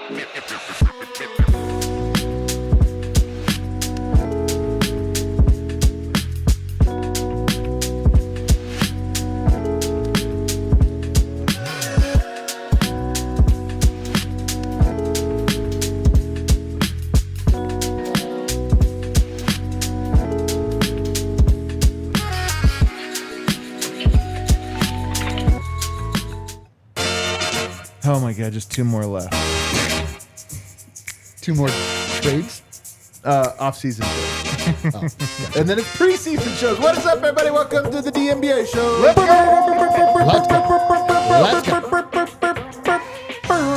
Oh my God, just two more left. Two more trades? Off-season shows. And then it's preseason shows. What is up, everybody? Welcome to the DNVR show. Let's go.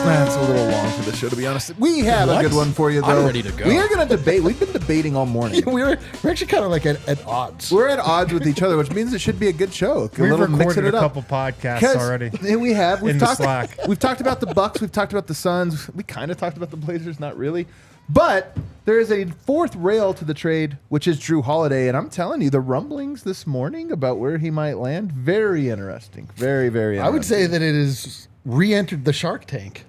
That's a little long for the show, to be honest. We have a good one for you, though. I'm ready to go. We are going to debate. We've been debating all morning. We're actually kind of like at odds. We're at odds with each other, which means it should be a good show. We've recorded a couple podcasts already. We have. In the Slack. We've talked about the Bucks. We've talked about the Suns. We kind of talked about the Blazers, not really. But there is a fourth rail to the trade, which is Jrue Holiday. And I'm telling you, the rumblings this morning about where he might land, very interesting. Very, very interesting. I would say that it has re-entered the Shark Tank.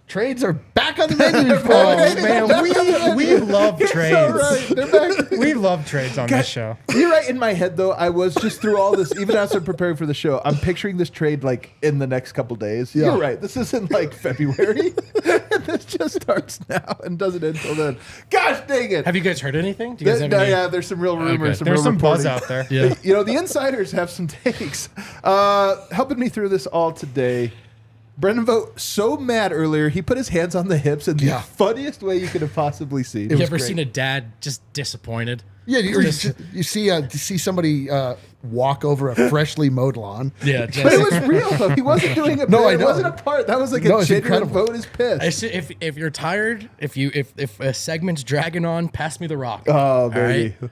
Trades are back on the menu. Man, we love trades. Right. They're back. We love trades on this show. You're right. In my head, though, I was just through all this, even as I'm preparing for the show, I'm picturing this trade like in the next couple days. Yeah. You're right. This isn't like February. This just starts now and doesn't end until then. Gosh dang it. Have you guys heard anything? Do you guys have any? Yeah, there's some real rumors. There's some buzz out there. Yeah. You know, the insiders have some takes. Helping me through this all today. Brendan Vogt, so mad earlier, he put his hands on the hips in the funniest way you could have possibly seen. You ever seen a dad just disappointed? Yeah, you see somebody walk over a freshly mowed lawn. Yeah, but it was real though. He wasn't doing it. No, I it know. wasn't a part. That was like a genuine Vogt is pissed. If you're tired, if a segment's dragging on, pass me the rock. Oh, baby. Right?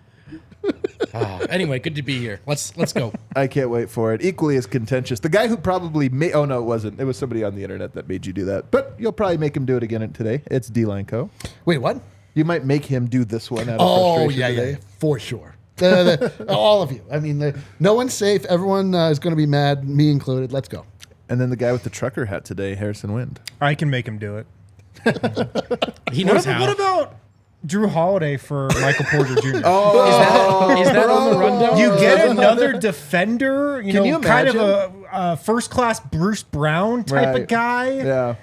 Anyway, good to be here. Let's go. I can't wait for it. Equally as contentious. The guy who probably made... Oh, no, it wasn't. It was somebody on the internet that made you do that. But you'll probably make him do it again today. It's D-Line Co. Wait, what? You might make him do this one out of frustration today. Yeah, for sure. All of you. I mean, no one's safe. Everyone is going to be mad, me included. Let's go. And then the guy with the trucker hat today, Harrison Wind. I can make him do it. He knows how. What about Jrue Holiday for Michael Porter Jr.? Is that on the rundown? You get another defender, Can you kind imagine? of a first-class Bruce Brown type of guy. Yeah.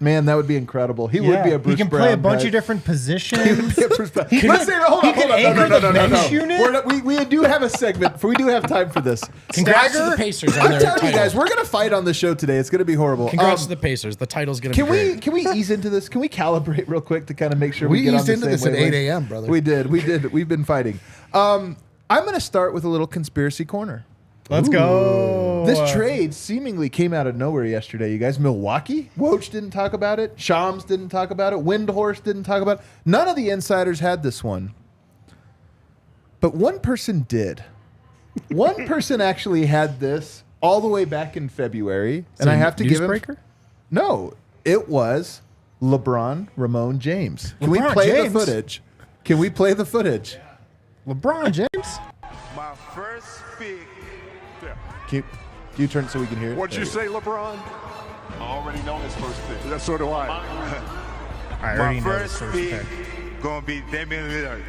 Man, that would be incredible. He would be a Bruce Brown. He can play a bunch guy. of different positions. He would be a Bruce Brown. He can anchor the bench unit. We do have a segment. We do have time for this. Congrats to the Pacers on I'm their telling title. you guys, we're going to fight on the show today. It's going to be horrible. Congrats to the Pacers. The title's going to be great. Can we ease into this? Can we calibrate real quick to kind of make sure we get on eased the into same this at wavelength? 8 a.m., brother. We did. We've been fighting. I'm going to start with a little conspiracy corner. Let's go. This trade seemingly came out of nowhere yesterday, you guys. Milwaukee? Woj didn't talk about it. Shams didn't talk about it. Windhorst didn't talk about it. None of the insiders had this one. But one person did. One person actually had this all the way back in February. And I have to give him... No, it was LeBron Ramon James. Can we play the footage? Can we play the footage? LeBron James? My first pick. Can you turn it so we can hear it? What'd you say, LeBron? I already know his first pick. That's so do I. I My already know his first first pick pick. gonna be Damian Lillard.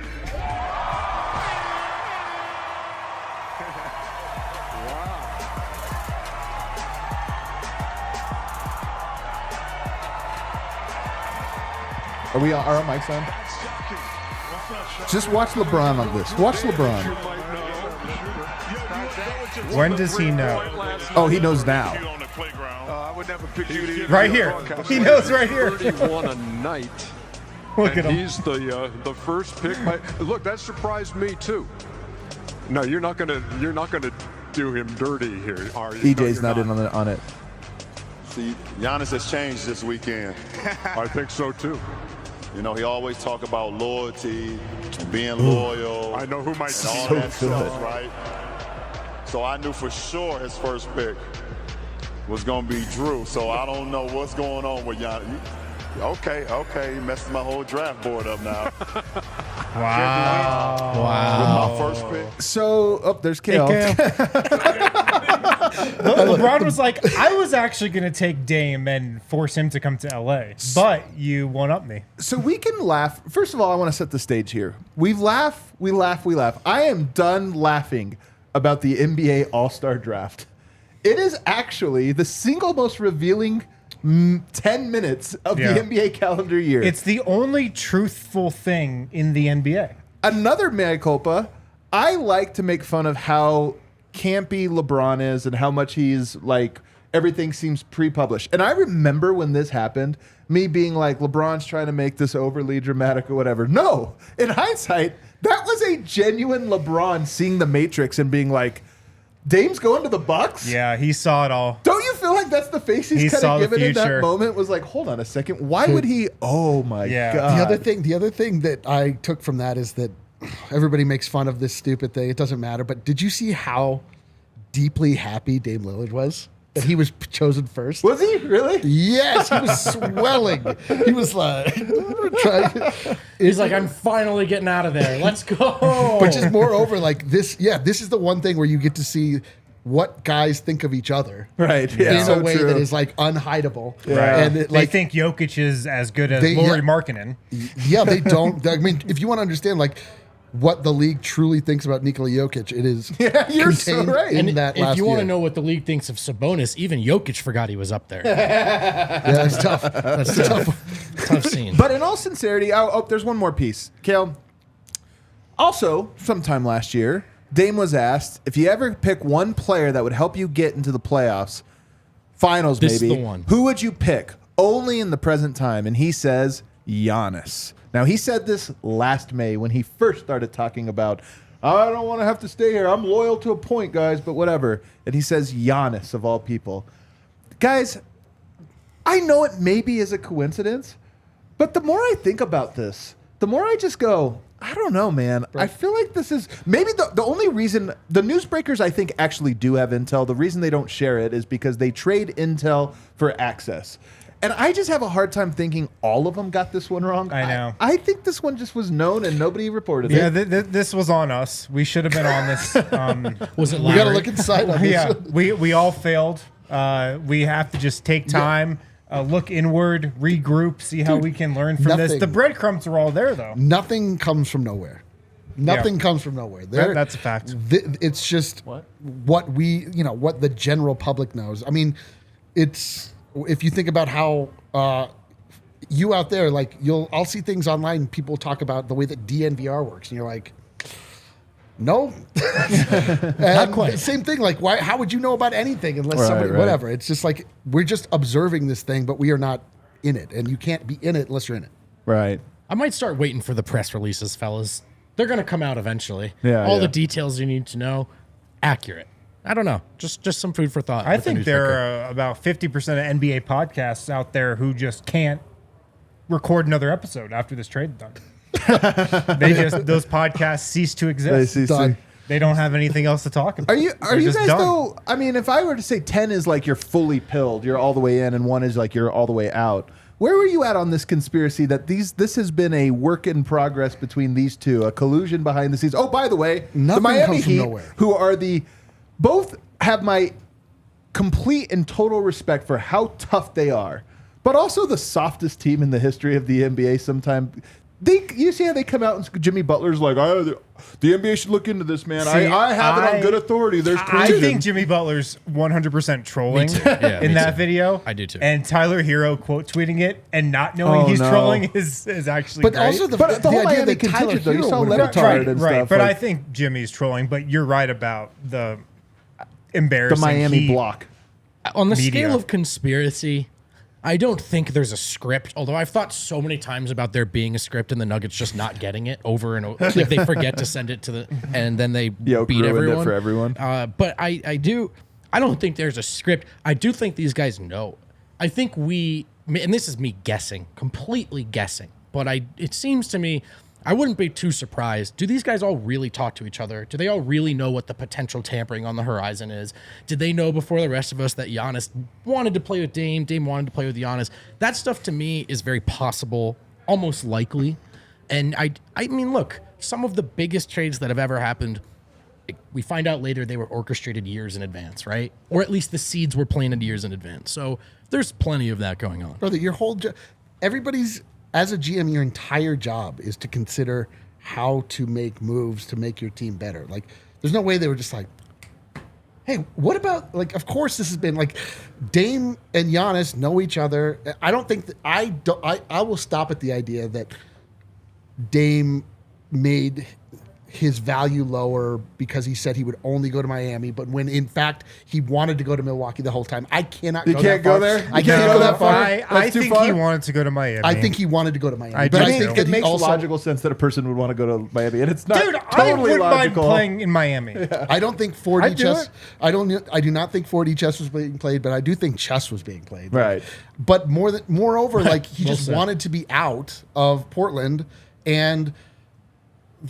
Are our mics on? Just watch LeBron on this. Watch LeBron. When does he know? Oh, he knows now. I would never pick you to Right here. He knows right here. 31 a night. Look and at him. he's the first pick. Look, that surprised me too. No, you're not gonna do him dirty here, are you? EJ's not in on it. See, Giannis has changed this weekend. I think so too. You know, he always talk about loyalty, being loyal. I know who my and all So that stuff, good. right? So I knew for sure his first pick was going to be Jrue. So I don't know what's going on with Giannis. Okay, you messed my whole draft board up now. Wow. With my first pick. So, there's Kale. LeBron was like, I was actually going to take Dame and force him to come to LA, but you won't up me. So we can laugh. First of all, I want to set the stage here. We laugh. I am done laughing about the NBA All-Star Draft. It is actually the single most revealing 10 minutes of the NBA calendar year. It's the only truthful thing in the NBA. Another mea culpa, I like to make fun of how campy LeBron is and how much he's like, everything seems pre-published. And I remember when this happened, me being like, LeBron's trying to make this overly dramatic or whatever. No, in hindsight, that was a genuine LeBron seeing the Matrix and being like, Dame's going to the Bucks? Yeah, he saw it all. Don't you feel like that's the face he's kind saw of the given in that future. moment? Was like, hold on a second. Why would he? Oh my God. The other thing that I took from that is that everybody makes fun of this stupid thing. It doesn't matter. But did you see how deeply happy Dame Lillard was that he was chosen first? Was he really? Yes, he was swelling. He was like, He's like, I'm finally getting out of there. Let's go. but just moreover, like this. Yeah, this is the one thing where you get to see what guys think of each other, Right. Yeah. in So a way true. that is like unhideable. Right. And it, They like, think Jokic is as good as They- Lauri yeah. Markkanen. yeah, they don't. I mean, if you want to understand, like, what the league truly thinks about Nikola Jokic, it is Yeah, you're so contained right. in And that if last you want to year. know what the league thinks of Sabonis, even Jokic forgot he was up there. Yeah, it's tough. That's tough scene. But in all sincerity, there's one more piece. Kale, also, sometime last year, Dame was asked, if you ever pick one player that would help you get into the playoffs, finals This is maybe, the one. who would you pick? Only in the present time. And he says, Giannis. Now, he said this last May when he first started talking about, I don't want to have to stay here. I'm loyal to a point, guys, but whatever. And he says Giannis, of all people. Guys, I know it maybe is a coincidence, but the more I think about this, the more I just go, I don't know, man. I feel like this is maybe the only reason the newsbreakers, I think, actually do have intel. The reason they don't share it is because they trade intel for access. And I just have a hard time thinking all of them got this one wrong. I know. I think this one just was known and nobody reported Yeah, it. this was on us. We should have been on this. Was it We got to Lowry? look inside on this. Yeah, we all failed. We have to just take time, look inward, regroup, see how we can learn from this. nothing- The breadcrumbs are all there, though. Nothing comes from nowhere. Nothing comes from nowhere. That's a fact. It's just what we, what the general public knows. I mean, if you think about how you out there, like I'll see things online. People talk about the way that DNVR works, and you're like, no, not quite. Same thing. Like, why? How would you know about anything unless Right, somebody, right. whatever? It's just like we're just observing this thing, but we are not in it, and you can't be in it unless you're in it. Right. I might start waiting for the press releases, fellas. They're going to come out eventually. Yeah, All yeah. the details you need to know, accurate. I don't know. Just some food for thought. I with the think newspaper. there are about 50% of NBA podcasts out there who just can't record another episode after this trade is done. Those podcasts cease to exist. Done. They don't have anything else to talk about. Are you They're you just guys done. though? I mean, if I were to say 10 is like you're fully pilled, you're all the way in, and 1 is like you're all the way out. Where were you at on this conspiracy that this has been a work in progress between these two, a collusion behind the scenes? Oh, by the way, the Nothing Miami comes from Heat, nowhere. who are both have my complete and total respect for how tough they are, but also the softest team in the history of the NBA. Sometimes you see how they come out and Jimmy Butler's like, the NBA should look into this, man. See, I have it on good authority. There's I collusion. think Jimmy Butler's 100% trolling Yeah, in me that too. video. I do too. And Tyler Hero quote tweeting it and not knowing Oh, he's no. trolling is actually But great. also the But the whole idea Miami that Tyler contingent, though, you Hero saw would- Levitard right, and right. stuff, But like- I think Jimmy's trolling. But you're right about the embarrassing the Miami Heat. block. On the media. scale of conspiracy, I don't think there's a script, although I've thought so many times about there being a script and the Nuggets just not getting it over and over. Like they forget to send it to and then they Yoke beat ruined it everyone. for everyone. But I don't think there's a script. I do think these guys know. I think and this is me guessing, completely guessing, but it seems to me, I wouldn't be too surprised. Do these guys all really talk to each other? Do they all really know what the potential tampering on the horizon is? Did they know before the rest of us that Giannis wanted to play with Dame, Dame wanted to play with Giannis? That stuff to me is very possible, almost likely. And I mean, look, some of the biggest trades that have ever happened we find out later they were orchestrated years in advance, right? Or at least the seeds were planted years in advance. So there's plenty of that going on. Brother, your whole everybody's, as a GM, your entire job is to consider how to make moves to make your team better. Like, there's no way they were just like, hey, what about, like, of course this has been like Dame and Giannis know each other. I don't think that I will stop at the idea that Dame made his value lower because he said he would only go to Miami, but when in fact he wanted to go to Milwaukee the whole time. I cannot. You can't go there. I can't go that far. I think he wanted to go to Miami. I think he wanted to go to Miami. But I think that it he makes also, logical sense that a person would want to go to Miami, and it's not Dude, I totally wouldn't mind logical. playing in Miami. I don't think 4D I'd do chess. it. I do not think 4D chess was being played, but I do think chess was being played. Right. But moreover, like he Well just said. wanted to be out of Portland, and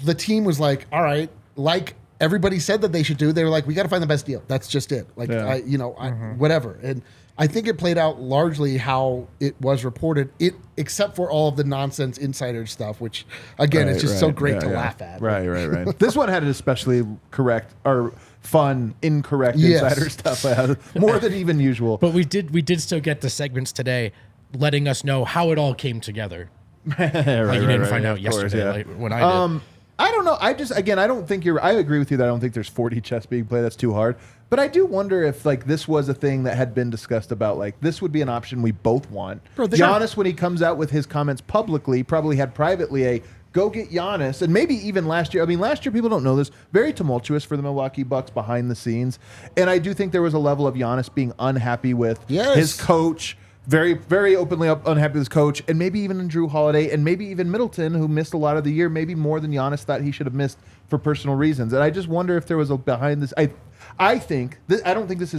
the team was like, all right, like everybody said that they should do. They were like, we got to find the best deal. That's just it. Like, Yeah. whatever. And I think it played out largely how it was reported, except for all of the nonsense insider stuff, which again, it's just so great to laugh at. Right. This one had an especially correct or fun, incorrect Yes. insider stuff, more than even usual. But we did still get the segments today letting us know how it all came together. Like you didn't find out yesterday like when I did. I don't know. I don't think I agree with you that I don't think there's 4D chess being played. That's too hard. But I do wonder if like this was a thing that had been discussed about, like this would be an option we both want. Bro, Giannis, when he comes out with his comments publicly, probably had privately a go get Giannis, and maybe even last year. I mean, last year, people don't know this, very tumultuous for the Milwaukee Bucks behind the scenes. And I do think there was a level of Giannis being unhappy with his coach, very, very openly unhappy with his coach, and maybe even in Jrue Holiday, and maybe even Middleton, who missed a lot of the year, maybe more than Giannis thought he should have missed for personal reasons. And I just wonder if there was a behind this. I think this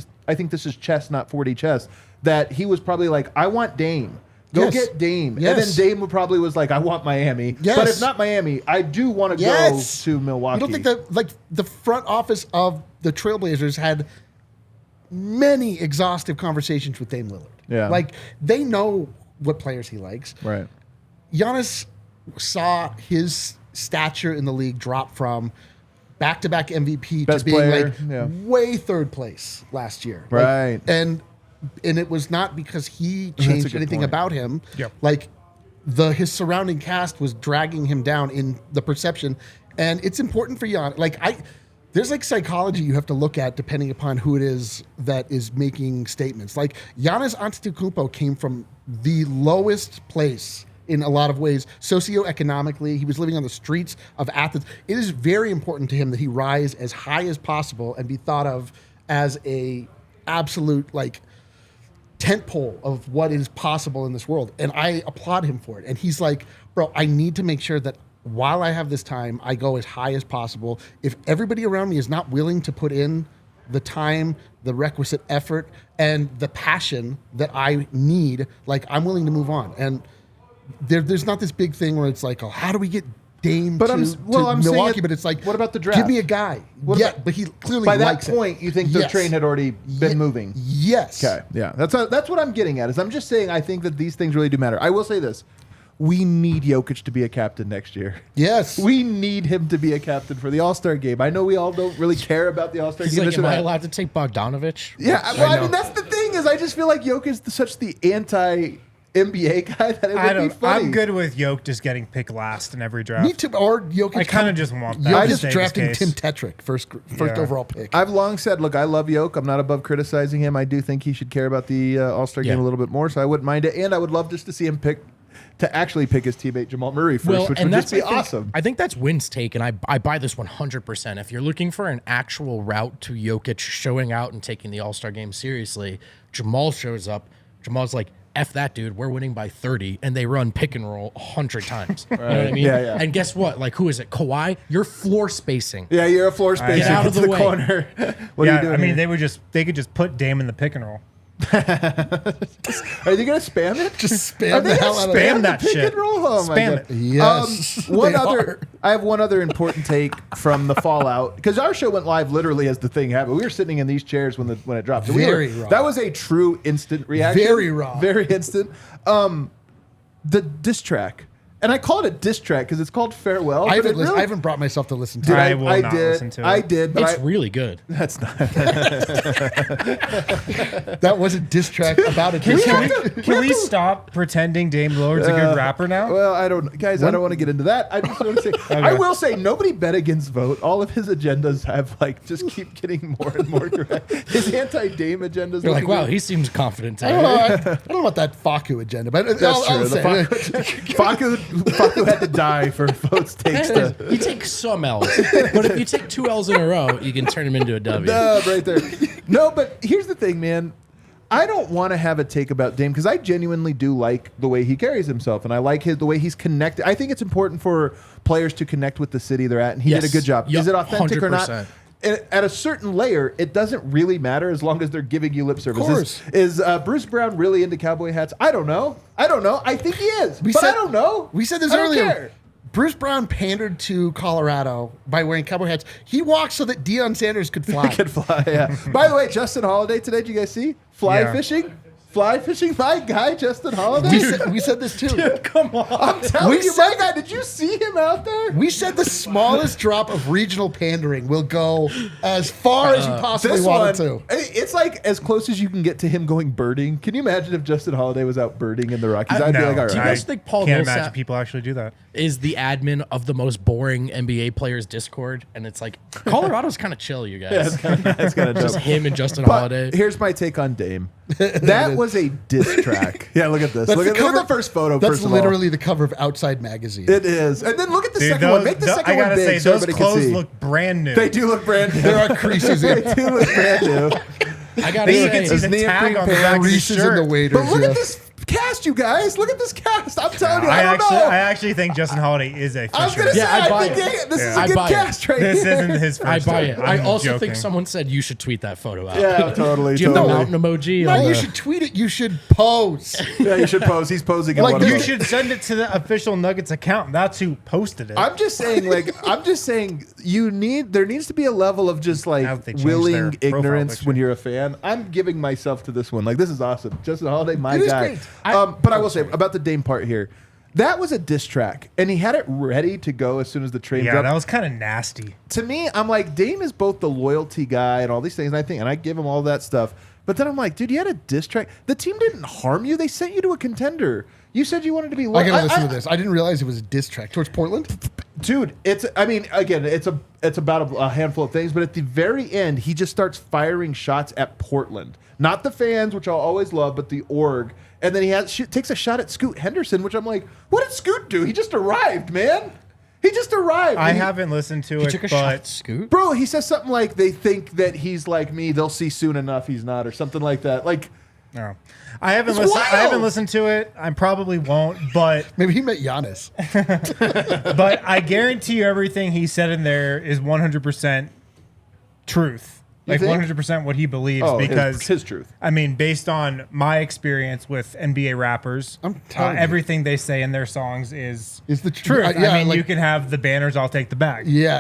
is chess, not 4D chess. That he was probably like, I want Dame. Go get Dame. Yes. And then Dame probably was like, I want Miami. Yes. But if not Miami, I do want to go to Milwaukee. You don't think that like the front office of the Trailblazers had many exhaustive conversations with Dame Lillard? Yeah. Like they know what players he likes. Right. Giannis saw his stature in the league drop from back-to-back MVP Best to being player, like yeah. way third place last year. Right. And it was not because he That's a changed good anything point. about him. Yep. Like his surrounding cast was dragging him down in the perception. And it's important for Giannis. Like there's like psychology you have to look at depending upon who it is that is making statements. Like Giannis Antetokounmpo came from the lowest place in a lot of ways, socioeconomically. He was living on the streets of Athens. It is very important to him that he rise as high as possible and be thought of as a absolute like tent pole of what is possible in this world. And I applaud him for it. And he's like, bro, I need to make sure that while I have this time, I go as high as possible. If everybody around me is not willing to put in the time, the requisite effort, and the passion that I need, like I'm willing to move on. And there's not this big thing where it's like, oh, how do we get Dame But to I'm saying Milwaukee? it- But it's like, what about the draft? Give me a guy. But he clearly By that likes it. point, you think the Yes. train had already been moving. Yes. Okay, yeah, that's what I'm getting at. Is I'm just saying I think that these things really do matter. I will say this: we need Jokic to be a captain next year. Yes. We need him to be a captain for the All-Star game. I know we all don't really care about the All-Star He's game. like, this am and I that. allowed to take Bogdanovich? Yeah, well, I mean that's the thing is I just feel like Jokic is such the anti-NBA guy that it would be funny. I'm good with Yoke just getting picked last in every draft. Me too. Or Jokic. I kind of just want that. Jokic to is stay drafting this Tim case. Tetrick, first Yeah. overall pick. I've long said, look, I love Jokic. I'm not above criticizing him. I do think he should care about the All-Star game Yeah. a little bit more, so I wouldn't mind it. And I would love just to see him actually pick his teammate Jamal Murray first, which would just be awesome. I think that's Wynn's take, and I buy this 100%. If you're looking for an actual route to Jokic showing out and taking the All-Star game seriously, Jamal shows up. Jamal's like, F that, dude. We're winning by 30. And they run pick and roll 100 times. You know what I mean? Yeah, yeah. And guess what? Like, who is it? Kawhi? You're floor spacing. Yeah, you're a floor spacer. Get out of to the the way. corner. What are you doing? I mean, here? they could just put Dame in the pick and roll. Are they gonna spam it? Just Are spam they the hell gonna out of spam it. that pick shit. and roll? Oh my Spam God. it. Yes, One they other. are. I have one other important take from the fallout because our show went live literally as the thing happened. We were sitting in these chairs when it dropped. So Very raw. That was a true instant reaction. Very raw. Very instant. The diss track. and I call it a diss track because it's called Farewell. I but it really- haven't brought myself to listen to Dude, it. I will not listen to it. I did, but It's really good. that's not. That was a diss track about a diss track. Can we stop pretending Dame Lillard's a good rapper now? Well, I don't want to get into that. I just want to say, I will say, nobody bet against Vogt. All of his agendas have just keep getting more and more correct. His anti-Dame agendas. You're like, looking wow, good. he seems confident. I don't know. I don't know about that Faku agenda, but That's I'll true. say. Faku had to die for Vogt's takes to. You take some L's, but if you take 2 L's in a row, you can turn them into a W. Right there. No, but here's the thing, man. I don't want to have a take about Dame because I genuinely do like the way he carries himself, and I like the way he's connected. I think it's important for players to connect with the city they're at, and he did a good job. Yep, Is it authentic or not? 100%. At a certain layer, it doesn't really matter as long as they're giving you lip service. Of course. Is Bruce Brown really into cowboy hats? I don't know. I think he is, I don't know. We said this I don't earlier. care. Bruce Brown pandered to Colorado by wearing cowboy hats. He walked so that Deion Sanders could fly. Could fly, yeah. By the way, Justin Holiday today, did you guys see? Fly fishing, my guy, Justin Holiday. We said this too. Come on. I'm telling you, my guy, did you see him out there? We said the smallest drop of regional pandering will go as far as you possibly This want one, it to. it's like as close as you can get to him going birding. Can you imagine if Justin Holiday was out birding in the Rockies? I'd be No. like, all Do you right. guys think Paul Can't Millsap imagine people actually do that. is the admin of the most boring NBA players Discord? And it's like, Colorado's kind of chill, you guys. That's kind of Just dope. him and Justin But Holiday. here's my take on Dame. That was a diss track. Yeah, look at this. Look at the first photo. That's first of all. literally the cover of Outside Magazine. It is. And then look at the Dude, second one. Make the second I one gotta big say, so those everybody can clothes see. look brand new. They do look brand new. There are creases in They do look brand new. I gotta You can see say, the neoprene tag on the back of the creases in shirt. the waders. But look yeah. at this cast, you guys. Look at this cast. I'm telling you, I don't I know. actually think Justin Holiday is a fisher. I was going to say, Yeah, I buy I think it. this is I a good buy it. cast right This here. isn't his first I buy it. time. I I'm also joking. think someone said you should tweet that photo out. Yeah, totally. Do you have the totally. mountain emoji? No, on you the- should tweet it. You should pose. Yeah, you should pose. He's posing. in Like, one of You them. should send it to the official Nuggets account. That's who posted it. I'm just saying, there needs to be a level of just Now that they changed willing their profile ignorance picture. when you're a fan. I'm giving myself to this one. Like, this is awesome. Justin Holiday, my It is guy. great. But I will say about the Dame part here. That was a diss track, and he had it ready to go as soon as the trade yeah, dropped. that was kind of nasty. To me, I'm like, Dame is both the loyalty guy and all these things, and I give him all that stuff. But then I'm like, dude, you had a diss track. The team didn't harm you. They sent you to a contender. You said you wanted to be I loyal. gotta listen to this. I didn't realize it was a diss track towards Portland. Dude, it's about a handful of things, but at the very end, he just starts firing shots at Portland. Not the fans, which I'll always love, but the org. And then he takes a shot at Scoot Henderson, which I'm like, what did Scoot do? He just arrived, man. He just arrived. I And haven't listened to He it, took a shot but at Scoot. Bro, he says something like they think that he's like me. They'll see soon enough he's not, or something like that. Like, no. I haven't It's listened. I haven't wild. listened to it. I probably won't, but Maybe he met Giannis. I guarantee you everything he said in there is 100% truth. Like think? 100% what he believes oh, because his truth. I mean, based on my experience with NBA rappers, I'm telling you. everything they say in their songs is the truth. truth. I mean, you can have the banners, I'll take the bag. Yeah.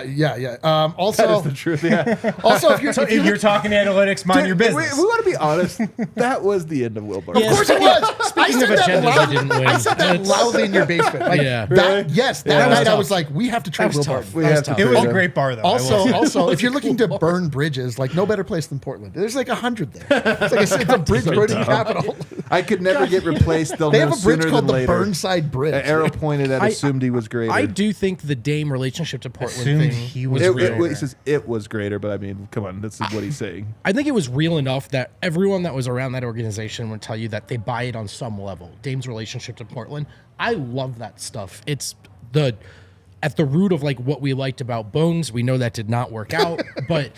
Also, That is the truth, yeah. also, if you're, So if you're talking analytics, mind your Dude, business. We want to be honest. That was the end of Will Barton. Yeah. of course it was. Speaking of agendas, they didn't win. I said that loudly in your basement. Like, Yeah. that, yes, that That was night I tough. was like, we have to trade That was Will tough. Barton. We That was have to tough. It was trade a him. great bar, though. I will say. Also, if you're looking to burn bridges, like no better place than Portland. There's like 100 there. It's a bridge burning capital. I could never get replaced. They'll They know have a bridge sooner called than the later. Burnside Bridge. An arrow pointed at assumed he was greater. I do think the Dame relationship to Portland Assumed thing he was was real. real. He says it was greater, but I mean, come on, that's what he's saying. I think it was real enough that everyone that was around that organization would tell you that they buy it on some level. Dame's relationship to Portland, I love that stuff. It's at the root of like what we liked about Bones. We know that did not work out, but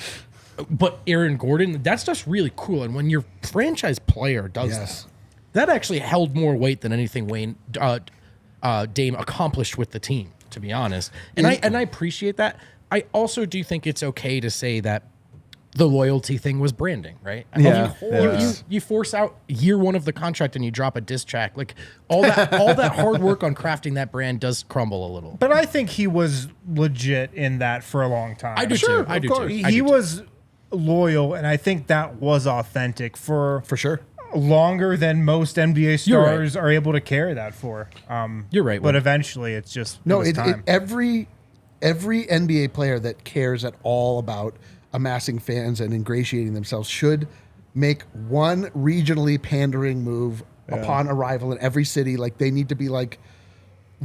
Aaron Gordon, that's just really cool. And when your franchise player does Yes. that actually held more weight than anything Dame accomplished with the team, to be honest. And I appreciate that. I also do think it's okay to say that the loyalty thing was branding, right? I mean, Yeah. you force out year one of the contract and you drop a diss track. Like all that hard work on crafting that brand does crumble a little. But I think he was legit in that for a long time. I do Sure, too. I of do course. too. He I do too. was loyal, and I think that was authentic for For sure. longer than most NBA You're right. stars are able to carry that for. You're right, But Will. eventually, it's just No, it was time. every NBA player that cares at all about amassing fans and ingratiating themselves should make one regionally pandering move upon arrival in every city. Like they need to be like,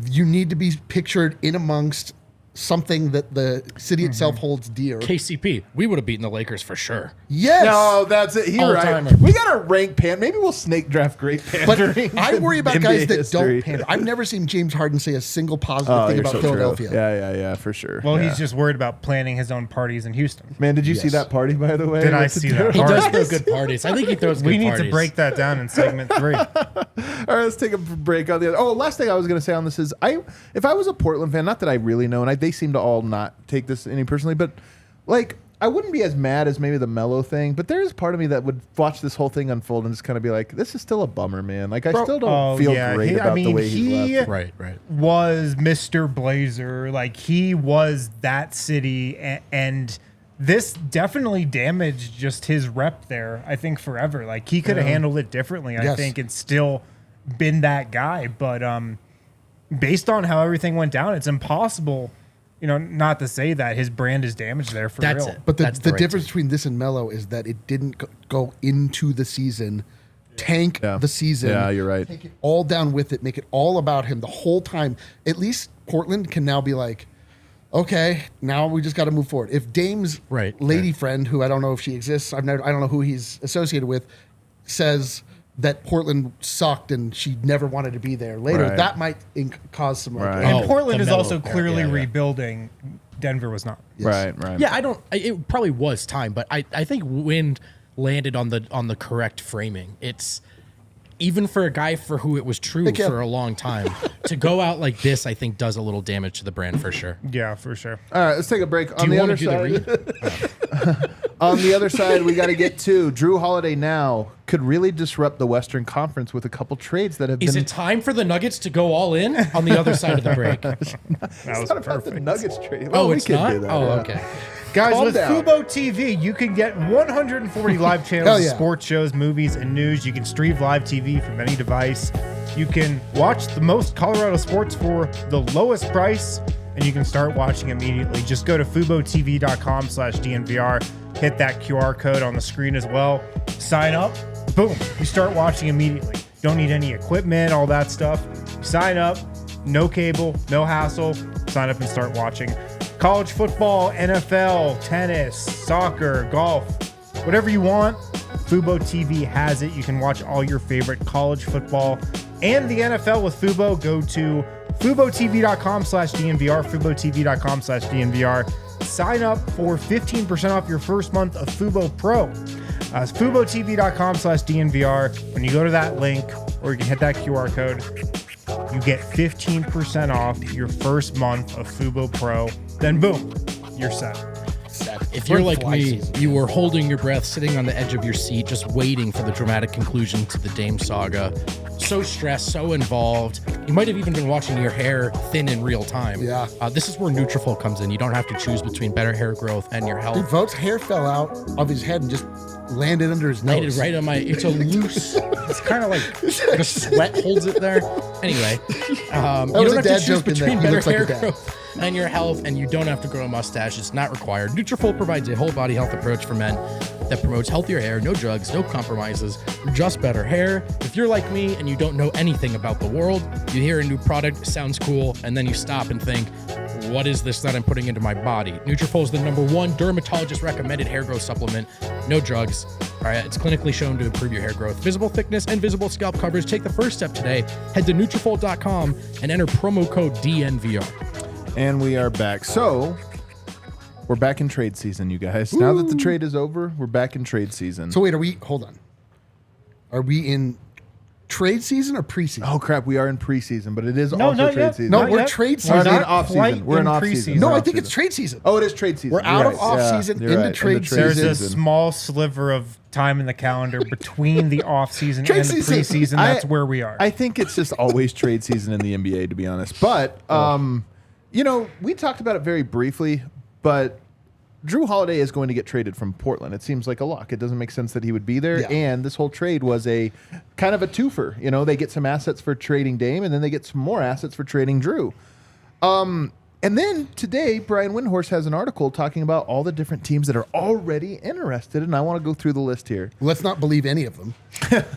you need to be pictured in amongst something that the city itself holds dear. KCP, we would have beaten the Lakers for sure. Yes. No, that's it. You're right. All-timer. We got to rank Maybe we'll snake draft great pandering. But I worry about in guys NBA that history. don't pander. I've never seen James Harden say a single positive Oh, thing you're about so Philadelphia. true. Yeah, for sure. Well, Yeah. he's just worried about planning his own parties in Houston. Man, did you see Yes. that party, by the way? Did I What's it see do? that He party? does throw good parties. I think he throws good We need parties. to break that down in segment 3. All right, let's take a break on the other. Oh, last thing I was going to say on this is if I was a Portland fan, not that I really know, and they seem to all not take this any personally, but like I wouldn't be as mad as maybe the Melo thing, but there is part of me that would watch this whole thing unfold and just kind of be like, this is still a bummer, man. Like I still don't feel great about the way he's left. Right. Was Mr. Blazer. Like he was that city, and this definitely damaged just his rep there, I think, forever. Like he could have handled it differently, I Yes. think, and still been that guy. But based on how everything went down, it's impossible, not to say that his brand is damaged there for That's real. it. But the That's the right difference between this and Melo is that it didn't go into the season, tank the season. Yeah, you're right. Take it all down with it, make it all about him the whole time. At least Portland can now be like, okay, now we just got to move forward. If Dame's lady friend, who I don't know if she exists, I don't know who he's associated with, says that Portland sucked and she never wanted to be there later, Right. that might cause some like, Right. And Oh, Portland the is Melo also pair. clearly Yeah, yeah. rebuilding. Denver was not. Right. Yeah, it probably was time, but I think Wind landed on the correct framing. It's even for a guy for who it was true for a long time to go out like this, I think does a little damage to the brand for sure. Yeah, for sure. All right, let's take a break. Do On you the want other to do the side, read? on the other side, we got to get to Jrue Holiday now could really disrupt the Western Conference with a couple trades that have Is been. it time for the Nuggets to go all in on the other side of the break? That was It's not about the perfect. Nuggets trade. Oh, we it's could not? do that, Oh, yeah. okay. Guys, Calm with down. Fubo TV, you can get 140 live channels Hell of yeah. sports shows, movies, and news. You can stream live TV from any device. You can watch the most Colorado sports for the lowest price, and you can start watching immediately. Just go to FuboTV.com/DNVR, hit that QR code on the screen as well. Sign up, boom, you start watching immediately. Don't need any equipment, all that stuff. Sign up, no cable, no hassle. Sign up and start watching. College football, NFL, tennis, soccer, golf, whatever you want, Fubo TV has it. You can watch all your favorite college football and the NFL with Fubo. Go to FuboTV.com/DNVR, FuboTV.com/DNVR. Sign up for 15% off your first month of Fubo Pro. It's FuboTV.com/DNVR. When you go to that link, or you can hit that QR code, you get 15% off your first month of Fubo Pro. Then boom, you're set. If you're like Fly me, season. you were holding your breath, sitting on the edge of your seat, just waiting for the dramatic conclusion to the Dame saga. So stressed, so involved. You might have even been watching your hair thin in real time. Yeah. This is where Nutrafol comes in. You don't have to choose between better hair growth and your health. Vote's hair fell out of his head and just landed under his Landed nose. right on my. It's a loose. It's kind of like the sweat holds it there. Anyway, you was don't a have dad to choose joke in between that he better looks like hair a dad. growth and your health, and you don't have to grow a mustache. It's not required. Nutrafol provides a whole body health approach for men that promotes healthier hair, no drugs, no compromises, just better hair. If you're like me and you don't know anything about the world, you hear a new product, sounds cool, and then you stop and think, what is this that I'm putting into my body? Nutrafol is the #1 dermatologist recommended hair growth supplement. No drugs. All right, it's clinically shown to improve your hair growth, visible thickness, and visible scalp coverage. Take the first step today. Head to Nutrafol.com and enter promo code DNVR. And we are back. So we're back in trade season, you guys. Now that the trade is over, we're back in trade season. So wait, hold on. Are we in trade season or preseason? Oh crap, we are in preseason, but it is No, also not trade yet. season. No, Not we're yet. trade We're season. in not off quite season. We're in in off preseason. season. No, We're I off think it's season. trade season. Oh, it is trade season. We're out You're of right. off Yeah, season, you're into right. trade Into There's a season. small sliver of time in the calendar between the off season Trade and the season. preseason. That's where we are. I think it's just always trade season in the NBA, to be honest. But we talked about it very briefly, but Jrue Holiday is going to get traded from Portland. It seems like a lock. It doesn't make sense that he would be there. Yeah. And this whole trade was a kind of a twofer. You know, they get some assets for trading Dame, and then they get some more assets for trading Jrue. And then today, Brian Windhorst has an article talking about all the different teams that are already interested, and I want to go through the list here. Let's not believe any of them.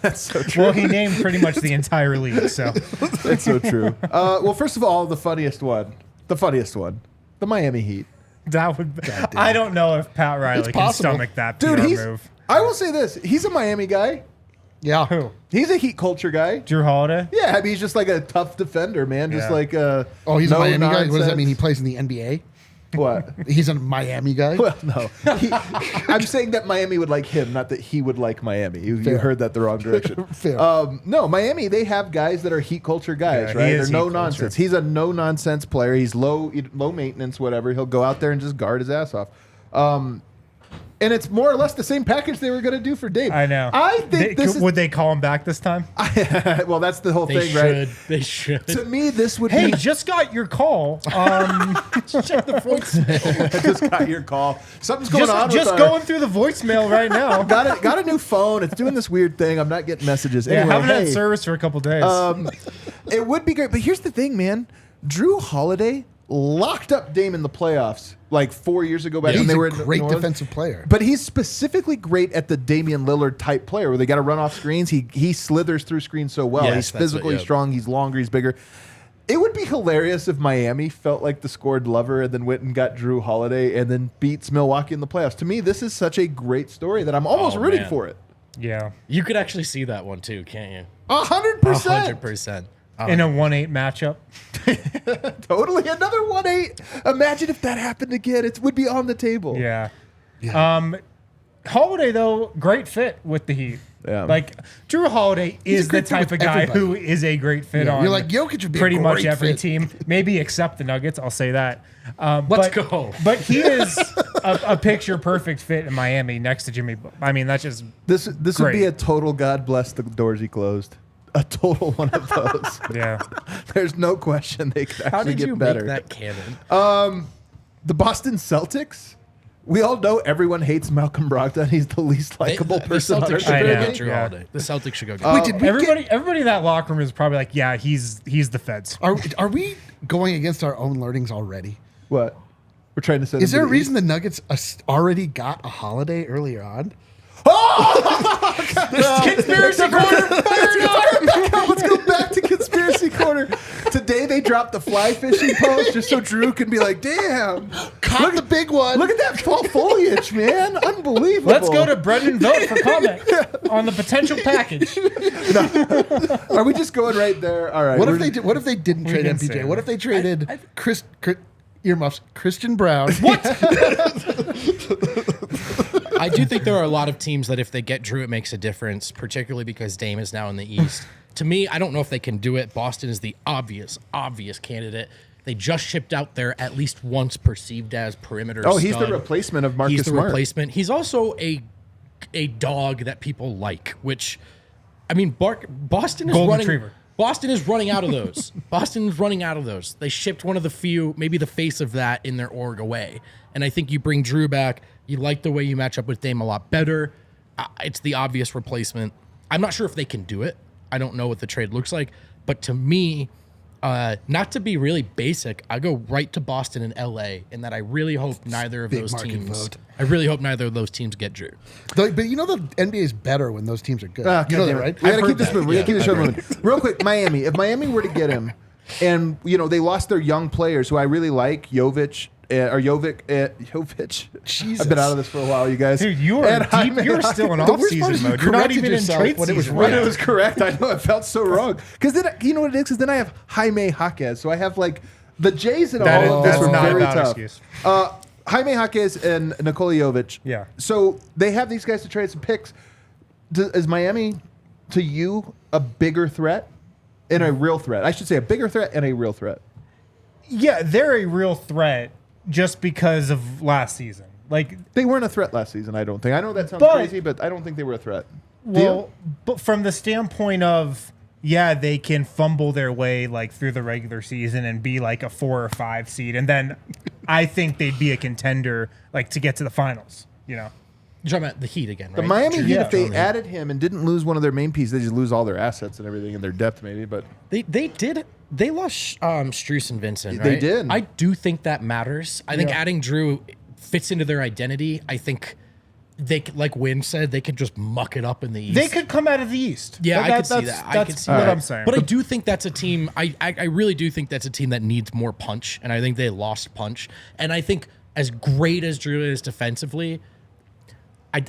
That's so true. Well, he named pretty much the entire league, so. That's so true. Well, first of all, the funniest one, the Miami Heat. That would. I don't know if Pat Riley can possible. stomach that Dude, PR he's. move. I will say this: he's a Miami guy. Yeah. Who? He's a Heat culture guy. Jrue Holiday? Yeah, I mean, he's just like a tough defender, man. Just Yeah. like Oh, he's no a Miami guy? What does that nonsense. mean? He plays in the NBA? What? He's a Miami guy? Well, no. I'm saying that Miami would like him, not that he would like Miami. You Fair. heard that the wrong direction. Fair. No, Miami, they have guys that are Heat culture guys, Yeah, he right? is They're no Heat nonsense. culture. He's a no nonsense player. He's low maintenance, whatever. He'll go out there and just guard his ass off. And it's more or less the same package they were going to do for Dave. I know. I think this is. Would they call him back this time? Well, that's the whole They thing, should. right? They should. To me, this would Hey, be. just got your call. Check the voicemail. Just got your call. Something's going on. Just with our- going through the voicemail right now. Got a new phone. It's doing this weird thing. I'm not getting messages. Yeah, Anyway, haven't had hey, service for a couple days. it would be great. But here's the thing, man. Jrue Holiday locked up Dame in the playoffs like 4 years ago back when He's they a were in great New Orleans. defensive player. But he's specifically great at the Damian Lillard type player where they got to run off screens. He slithers through screens so well. Yes, He's that's physically what- yeah. strong. He's longer. He's bigger. It would be hilarious if Miami felt like the scored lover and then went and got Jrue Holiday and then beats Milwaukee in the playoffs. To me, this is such a great story that I'm almost Oh, rooting man. for it. yeah. You could actually see that one too, can't you? 100%. 100%. In a 1-8 matchup. Totally. Another 1-8. Imagine if that happened again. It would be on the table. Yeah. Holiday, though, great fit with the Heat. Yeah. Like, Jrue Holiday He's is a the great fit type with of guy everybody. who is a great fit Yeah. on You're like, Jokic would be a pretty much great every fit. team, maybe except the Nuggets. I'll say that. Let's go. But he is a picture-perfect fit in Miami next to Jimmy. I mean, that's just This would Great. be a total God bless the doors he closed. A total one of those. yeah. There's no question they could How actually did get you better. make that canon? The Boston Celtics. We all know everyone hates Malcolm Brogdon. He's the least likable The person on Celtics earth. should I go know. get Jrue Yeah. Holiday. The Celtics should go get. Wait, did we Everybody in that locker room is probably like, yeah, he's the feds. are we going against our own learnings already? What? We're trying to send Is him there to a the reason the Nuggets already got a Holiday earlier on? Conspiracy corner fired up. Let's go back to conspiracy corner. Today they dropped the fly fishing post just so Jrue can be like, "Damn, Caught the big one. look at that fall foliage, man! Unbelievable." Let's go to Brendan Vogt for comment on the potential package. Are we just going right there? All right. What we're if they did, What if they didn't trade didn't say MPJ? that. What if they traded earmuffs Christian Brown? I do think there are a lot of teams that if they get Jrue, it makes a difference, particularly because Dame is now in the East. To me, I don't know if they can do it. Boston is the obvious candidate. They just shipped out their at least once perceived as perimeter. Oh, he's the stud. replacement of Marcus He's the Smart. replacement. He's also a dog that people like, which, I mean, Boston is Golden running. retriever. Boston is running out of those. Boston is running out of those. They shipped one of the few, maybe the face of that in their org away. And I think you bring Jrue back. You like the way you match up with Dame a lot better. It's the obvious replacement. I'm not sure if they can do it. I don't know what the trade looks like. But to me, not to be really basic, I go right to Boston and LA, and that I really hope neither of Big those market teams. vote. I really hope neither of those teams get Jrue. But you know the NBA is better when those teams are good. You know that, right? We gotta keep this moving. We gotta keep this show moving. Real quick, Miami. If Miami were to get him, and they lost their young players who I really like, Jovic. Jesus. I've been out of this for a while, you guys. Dude, you're still in The worst part off-season is you mode. You're not corrected even in yourself trade when it was season. right. When it was correct, I know it felt so wrong. Because then, you know what it is? Because then I have Jaime Jaquez. So I have like the Jays and all of this That's were not a very valid tough. excuse. Jaime Jaquez and Nikola Jokic. Yeah. So they have these guys to trade some picks. Is Miami, to you, a bigger threat and a real threat? I should say a bigger threat and a real threat. Yeah, they're a real threat just because of last season. Like, They weren't a threat last season, I don't think. I know that sounds But- crazy, but I don't think they were a threat. well, but from the standpoint of, yeah, they can fumble their way like through the regular season and be like a 4 or 5 seed, and then I think they'd be a contender, like to get to the finals. You know, You're talking about the Heat again, right? The Miami Heat, if they Yeah. added him and didn't lose one of their main pieces, they just lose all their assets and everything and their depth, maybe. But They lost Strus and Vincent, right? They did. I do think that matters. I think adding Jrue fits into their identity. I think they could, like Wynn said, they could just muck it up in the East. they could come out of the East. Yeah, I could see that's, that. I That's could see what that. I'm saying. But I do think that's a team. I really do think that's a team that needs more punch, and I think they lost punch. And I think as great as Jrue is defensively,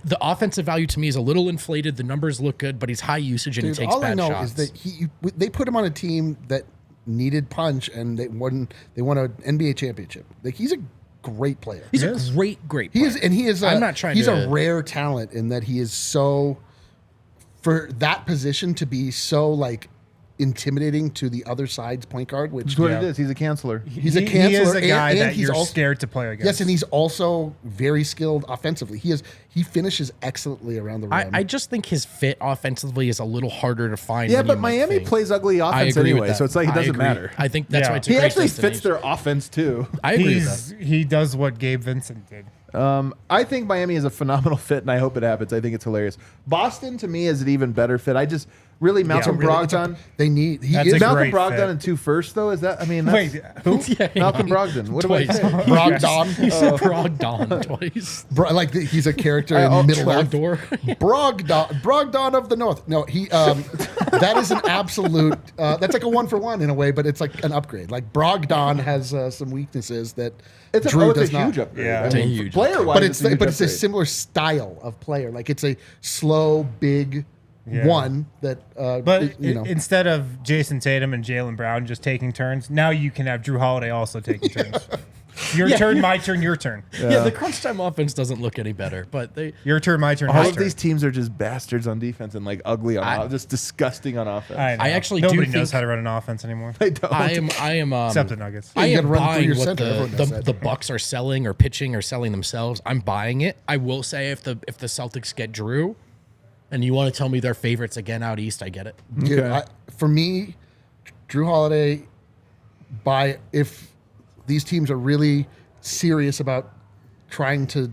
the offensive value to me is a little inflated. The numbers look good, but he's high usage and he takes all I bad know shots. is that they put him on a team that needed punch, and they won an NBA championship. Like, he's a great player. He's a great player. He is. I'm not trying He's to. a rare talent in that he is so, for that position to be so like intimidating to the other side's point guard, which that's what it is. He's a canceller. he's a canceller. He is a guy and that he's you're also, scared to play against. Yes, and he's also very skilled offensively. He finishes excellently around the rim. I just think his fit offensively is a little harder to find. Yeah, than but you might Miami think. plays ugly I offense agree with anyway, that. so it's like it I doesn't agree. matter. I think that's Yeah. why it's a He great actually fits destination. their offense too. I agree with that. He does what Gabe Vincent did. I think Miami is a phenomenal fit, and I hope it happens. I think it's hilarious. Boston, to me, is an even better fit. I just really Malcolm Brogdon. They need. He That's is a Malcolm great Brogdon fit. and 2 firsts, though. Is that? I mean, that's, Wait, who? Yeah, Malcolm Brogdon. What do I Twice. say? Brogdon. He said Brogdon twice. He's a character in Middle Earth. Trogdor. Brogdon of the North. No, he. That is an absolute. That's like a 1-for-1 in a way, but it's like an upgrade. Like Brogdon has some weaknesses that It's Jrue a does not. huge upgrade. Yeah. I It's a mean, huge player-wise, But it's a huge a upgrade. similar style of player. Like it's a slow, big Yeah. one that. But you know. instead of Jason Tatum and Jaylen Brown just taking turns, now you can have Jrue Holiday also taking turns. Your turn, my turn, your turn. Yeah, the crunch time offense doesn't look any better, but they. Your turn, my turn, All his of turn. these teams are just bastards on defense and like ugly on just disgusting on offense. I know. I actually do Nobody knows think- how to run an offense anymore. They don't. I am. Except the Nuggets. I You am gotta run through buying your what center. Everyone does that. the Bucks are selling or pitching or selling themselves. I'm buying it. I will say if the Celtics get Jrue, and you want to tell me they're favorites again out east, I get it. Dude, Okay. for me, Jrue Holiday, if these teams are really serious about trying to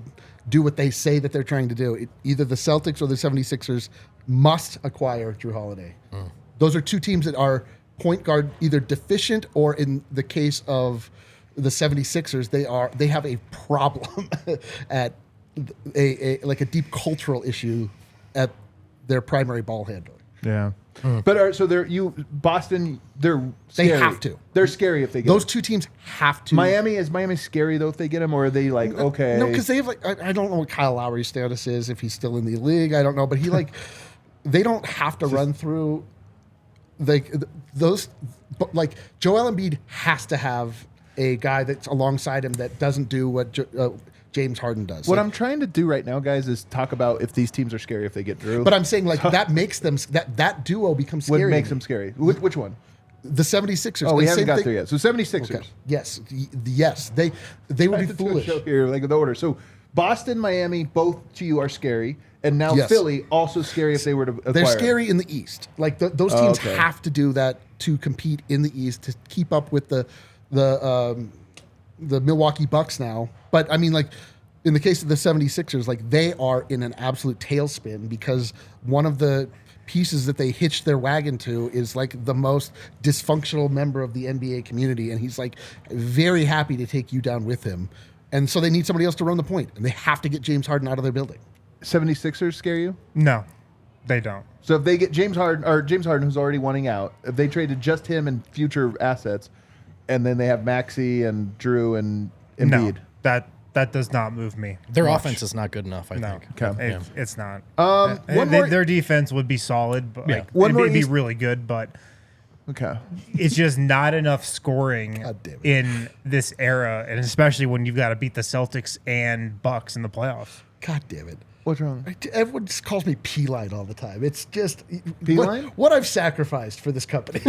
do what they say that they're trying to do, either the Celtics or the 76ers must acquire Jrue Holiday. Those are two teams that are point guard either deficient, or in the case of the 76ers, they have a problem at a deep cultural issue at their primary ball handler. Yeah. But so Boston, they're They scary. have to. They're scary if they get Those him. two teams have to. Is Miami scary though if they get him, or are they like okay? No, because they have like I don't know what Kyle Lowry's status is, if he's still in the league. I don't know, but he like they don't have to run through those. But like Joel Embiid has to have a guy that's alongside him that doesn't do what James Harden does. What Like, I'm trying to do right now, guys, is talk about if these teams are scary if they get Jrue. but I'm saying like that makes them that duo becomes what scary. makes them scary? Which one? The 76ers. Oh, we And haven't same got thing- there yet. So 76ers. Okay. Yes. They would be Let's do a foolish. show here, like the order. So Boston, Miami, both to you are scary, and now Yes. Philly also scary if they were to acquire. They're him. scary in the East. Like those teams okay. have to do that to compete in the East to keep up with the Milwaukee Bucks now. But I mean, like in the case of the 76ers, like they are in an absolute tailspin because one of the pieces that they hitched their wagon to is like the most dysfunctional member of the NBA community, and he's like very happy to take you down with him. And so they need somebody else to run the point, and they have to get James Harden out of their building. 76ers scare you? No, they don't. So if they get James Harden, who's already wanting out, if they traded just him and future assets, and then they have Maxey and Jrue and Embiid. No, that does not move me. Their much. offense is not good enough. I No, think. Okay. it's not. One more- Their defense would be solid, but like, One more it'd be East- really good, but Okay. it's just not enough scoring God damn it. in this era, and especially when you've got to beat the Celtics and Bucks in the playoffs. God damn it. What's wrong? Everyone just calls me P-Line all the time. It's just P-Line? what I've sacrificed for this company.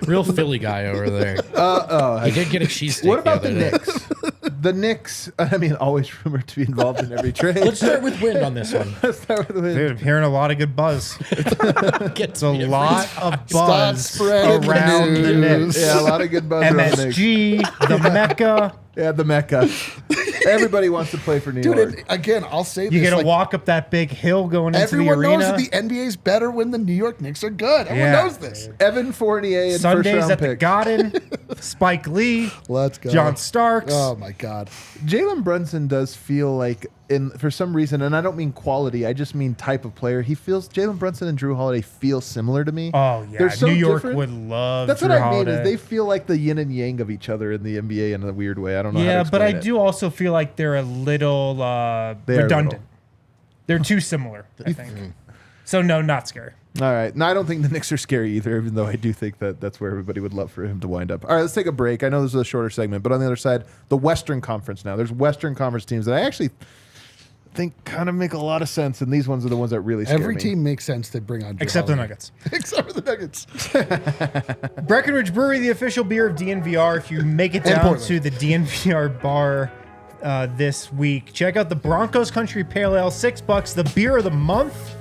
Real Philly guy over there. He did get a cheesesteak. What about the other day. Knicks? The Knicks, I mean, always rumored to be involved in every trade. Let's start with Wind on this one. Let's start with Dude, I'm hearing a lot of good buzz. Gets It's a me every lot time. of buzz spreading the around the news. Knicks. Yeah, a lot of good buzz around the Knicks. MSG, the Mecca, Yeah, the Mecca. Everybody wants to play for New York. Dude, again, I'll say You this. got to walk up that big hill going into the Everyone arena. knows that the NBA's better when the New York Knicks are good. Everyone knows this. Evan Fournier and Sundays first-round at the pick. Garden, Spike Lee, Let's go. John Starks. Oh, my God. Jalen Brunson does feel like, for some reason, and I don't mean quality, I just mean type of player. Jalen Brunson and Jrue Holiday feel similar to me. Oh, yeah. They're so New York different. would love That's Jrue what I mean, Holiday. is they feel like the yin and yang of each other in the NBA in a weird way. I don't know how to Yeah, explain but I it. do also feel like they're a little They are redundant. little. They're too similar, I think. So, no, not scary. All right. No, I don't think the Knicks are scary either, even though I do think that that's where everybody would love for him to wind up. All right, let's take a break. I know this is a shorter segment, but on the other side, the Western Conference now. There's Western Conference teams that I actually think kind of make a lot of sense, and these ones are the ones that really scare Every me. team makes sense to bring on Jrue Except the Holiday. Nuggets. Except for the Nuggets. Breckenridge Brewery, the official beer of DNVR. If you make it And down Portland. to the DNVR bar this week, check out the Broncos Country Pale Ale, $6, the beer of the month.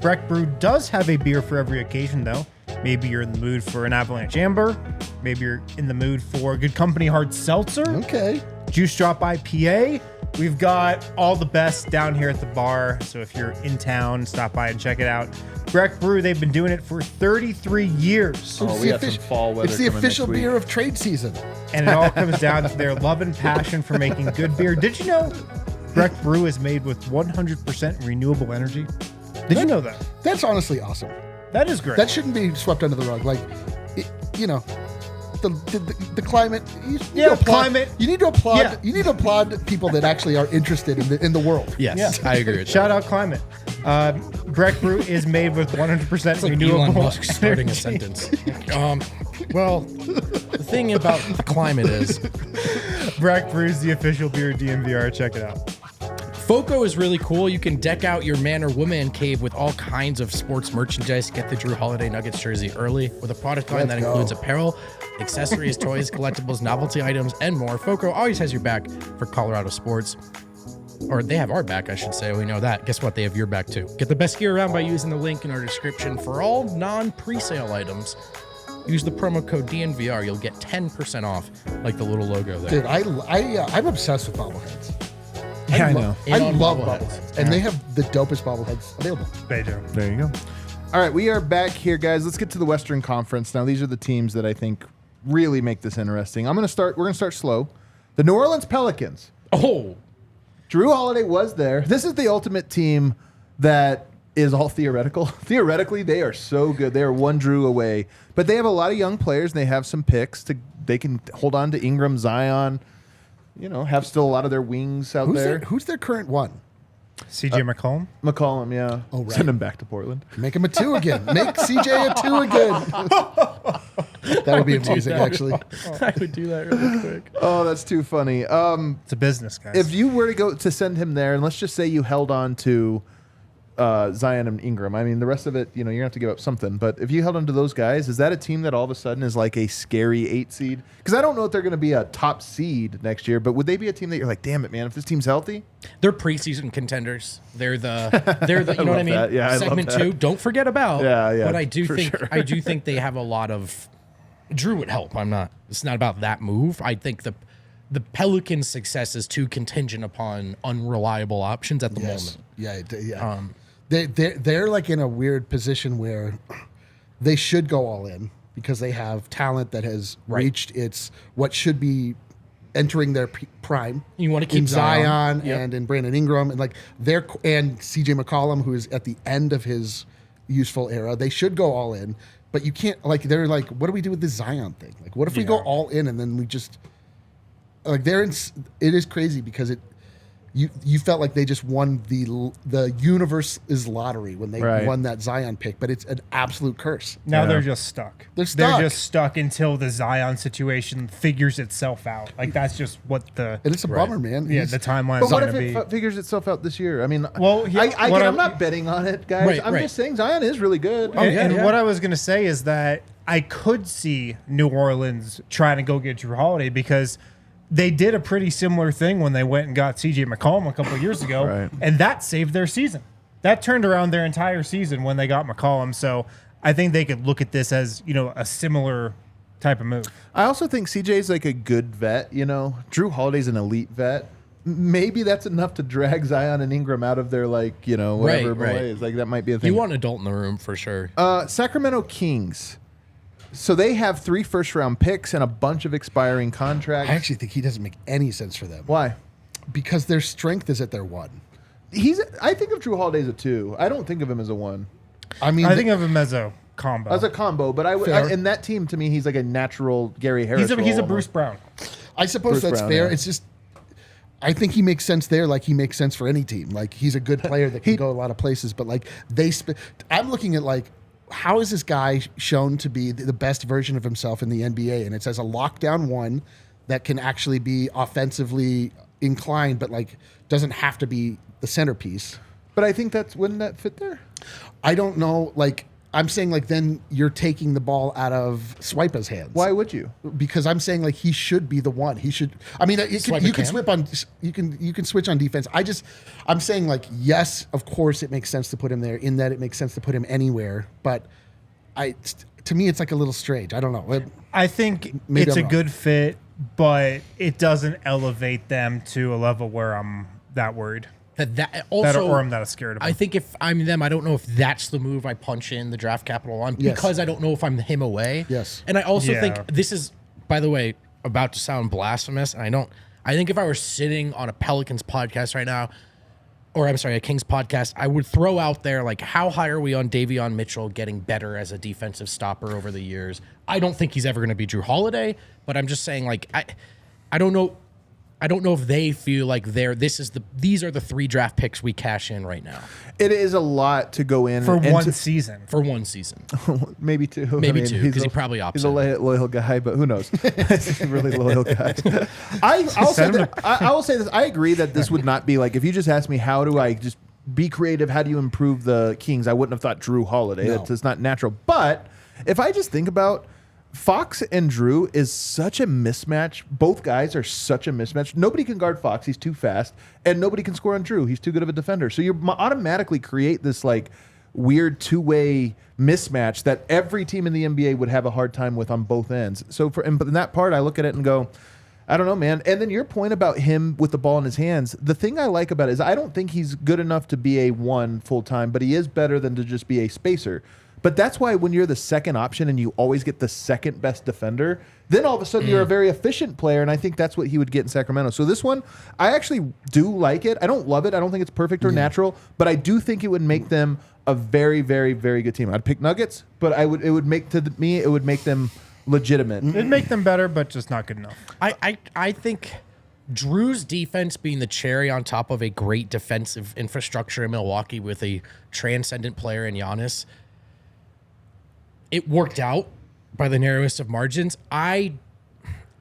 Breck Brew does have a beer for every occasion, though. Maybe you're in the mood for an Avalanche Amber. Maybe you're in the mood for Good Company Hard Seltzer. Okay. Juice Drop IPA. We've got all the best down here at the bar. So if you're in town, stop by and check it out. Breck Brew, they've been doing it for 33 years. Oh, we got some fall weather It's the coming official next week. beer of trade season. And it all comes down to their love and passion for making good beer. Did you know Breck Brew is made with 100% renewable energy? Did you know that? That's honestly awesome. That is great. That shouldn't be swept under the rug. Like, the climate. You need to applaud, climate. You need to applaud. Yeah. You need to applaud people that actually are interested in the world. Yes, I agree with Shout out climate. Breck Brew is made with 100% It's like renewable Elon Musk starting a energy. sentence. Well, the thing about the climate is Breck Brew is the official beer of DNVR. Check it out. FOCO is really cool. You can deck out your man or woman cave with all kinds of sports merchandise. Get the Jrue Holiday Nuggets jersey early with a product line that includes apparel, accessories, toys, collectibles, novelty items, and more. FOCO always has your back for Colorado sports. Or they have our back, I should say. We know that. Guess what? They have your back too. Get the best gear around by using the link in our description. For all non-presale items, use the promo code DNVR. You'll get 10% off, like the little logo there. Dude, I'm obsessed with bobbleheads. Yeah, I know. I And love bobbleheads. bobbleheads, and they have the dopest bobbleheads available. They do. There you go. All right, we are back here, guys. Let's get to the Western Conference. Now, these are the teams that I think really make this interesting. We're going to start slow. The New Orleans Pelicans. Oh, Jrue Holiday was there. This is the ultimate team that is all theoretical. Theoretically, they are so good. They are one Jrue away. But they have a lot of young players, and they have some picks. They can hold on to Ingram, Zion, have still a lot of their wings out there. Who's their current one? CJ McCollum. McCollum, yeah. Oh, right. Send him back to Portland. Make him a 2 again. Make CJ a 2 again. That would be amazing, actually. I would do that really quick. Oh, that's too funny. It's a business, guys. If you were to go to send him there, and let's just say you held on to Zion and Ingram, I mean, the rest of it, you're going to have to give up something. But if you held on to those guys, is that a team that all of a sudden is like a scary 8 seed? Because I don't know if they're going to be a top seed next year, but would they be a team that you're like, damn it, man, if this team's healthy? They're preseason contenders. They're the you know what I mean? that. Yeah, I love Segment that. 2, don't forget about. Yeah, But I do for think sure. I do think they have a lot of Jrue would help. It's not about that move. I think the Pelicans' success is too contingent upon unreliable options at the moment. Yeah. They're like in a weird position where they should go all in because they have talent that has reached what should be entering their prime. You want to keep in Zion Yep. and in Brandon Ingram and and CJ McCollum, who is at the end of his useful era. They should go all in, but you can't. They're like, what do we do with this Zion thing? Like, what if we go all in and then we just they're in? It is crazy because You felt like they just won the universe's lottery when they won that Zion pick, but it's an absolute curse. Now they're just stuck. They're stuck. They're just stuck until the Zion situation figures itself out. Like that's just what the And it's a bummer, man. the timeline But is what going if to it be. figures itself out this year? I mean, Well, I'm not betting on it, guys. Right, I'm right. just saying Zion is really good. And what I was going to say is that I could see New Orleans trying to go get Jrue Holiday because they did a pretty similar thing when they went and got CJ McCollum a couple of years ago, Right. and that saved their season. That turned around their entire season when they got McCollum. So I think they could look at this as a similar type of move. I also think CJ's like a good vet. You know, Jrue Holiday's an elite vet. Maybe that's enough to drag Zion and Ingram out of their whatever malaise. Like that might be a thing. You want an adult in the room for sure. Sacramento Kings. So they have 3 first-round picks and a bunch of expiring contracts. I actually think he doesn't make any sense for them. Why? Because their strength is at their 1. I think of Jrue Holiday as a 2. I don't think of him as a 1. I mean, I think of him as a combo. As a combo, but in that team, to me, he's like a natural Gary Harris. He's a role Bruce almost. Brown. I suppose Bruce that's Brown, fair. yeah. It's just, I think he makes sense there, like he makes sense for any team. Like he's a good player that can go a lot of places, but like I'm looking at like, how is this guy shown to be the best version of himself in the NBA? And it says a lockdown 1 that can actually be offensively inclined, but like doesn't have to be the centerpiece. But I think wouldn't that fit there? I don't know. Like I'm saying, like then you're taking the ball out of Swipa's hands. Why would you? Because I'm saying like he should be the one. He should. I mean, you can switch on defense. I'm saying like yes, of course it makes sense to put him there. In that it makes sense to put him anywhere. But to me it's like a little strange. I don't know. I think Maybe it's I'm a wrong. good fit, but it doesn't elevate them to a level where I'm that worried. Or I'm that scared of them. I think if I'm them, I don't know if that's the move I punch in the draft capital on because I don't know if I'm him away. Yes. And I also think this is, by the way, about to sound blasphemous. And I think if I were sitting on a Pelicans podcast right now, or I'm sorry, a Kings podcast, I would throw out there like, how high are we on Davion Mitchell getting better as a defensive stopper over the years? I don't think he's ever going to be Jrue Holiday, but I'm just saying like, I don't know. I don't know if they feel like these are the 3 draft picks we cash in right now. It is a lot to go in for one season. For 1 season. Maybe 2. Maybe 2, because he probably opts He's a loyal guy, but who knows? He's a really loyal guy. I will say this. I agree that this would not be like, if you just asked me how do I just be creative, how do you improve the Kings, I wouldn't have thought Jrue Holiday. No. That's not natural. But if I just think about Fox and Jrue is such a mismatch. Both guys are such a mismatch. Nobody can guard Fox. He's too fast. And nobody can score on Jrue. He's too good of a defender. So you automatically create this like weird two-way mismatch that every team in the NBA would have a hard time with on both ends. So but in that part, I look at it and go, I don't know, man. And then your point about him with the ball in his hands, the thing I like about it is I don't think he's good enough to be a 1 full-time, but he is better than to just be a spacer. But that's why when you're the second option and you always get the second best defender, then all of a sudden you're a very efficient player, and I think that's what he would get in Sacramento. So this one, I actually do like it. I don't love it. I don't think it's perfect or natural, but I do think it would make them a very, very, very good team. I'd pick Nuggets, but it would make them legitimate. It'd make them better, but just not good enough. I think Jrue's defense being the cherry on top of a great defensive infrastructure in Milwaukee with a transcendent player in Giannis, it worked out by the narrowest of margins. I'm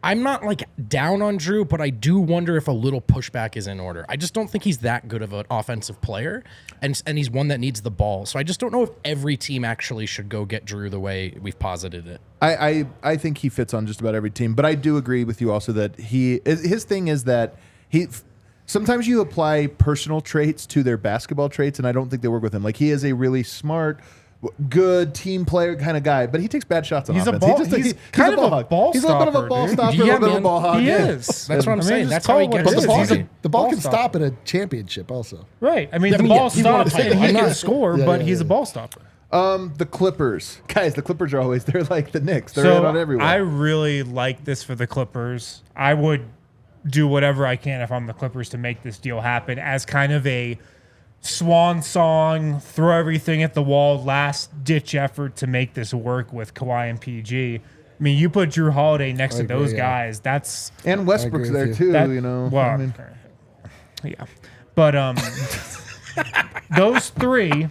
not like down on Jrue, but I do wonder if a little pushback is in order. I just don't think he's that good of an offensive player, and he's one that needs the ball. So I just don't know if every team actually should go get Jrue the way we've posited it. I think he fits on just about every team, but I do agree with you also that his thing is that sometimes you apply personal traits to their basketball traits, and I don't think they work with him. Like he is a really smart, good team player kind of guy, but he takes bad shots on offense. He's kind of a ball He's a little bit of a ball stopper, a little bit of a ball hog. He Yeah. is. That's what I'm saying. That's just how he call it gets what it his is. ball. The ball can stopper. stop at a championship also. Right. I mean, the yeah, ball he's won a stops. title. He I'm can not- score, but he's a ball stopper. The Clippers. Guys, the Clippers are always, they're like the Knicks. They're So in on everyone. I really like this for the Clippers. I would do whatever I can if I'm the Clippers to make this deal happen as kind of a swan song, throw everything at the wall, last ditch effort to make this work with Kawhi and PG. I mean, you put Jrue Holiday next to those guys. That's and Westbrook's I agree there with too, that, you know. Well, I mean, yeah, but those 3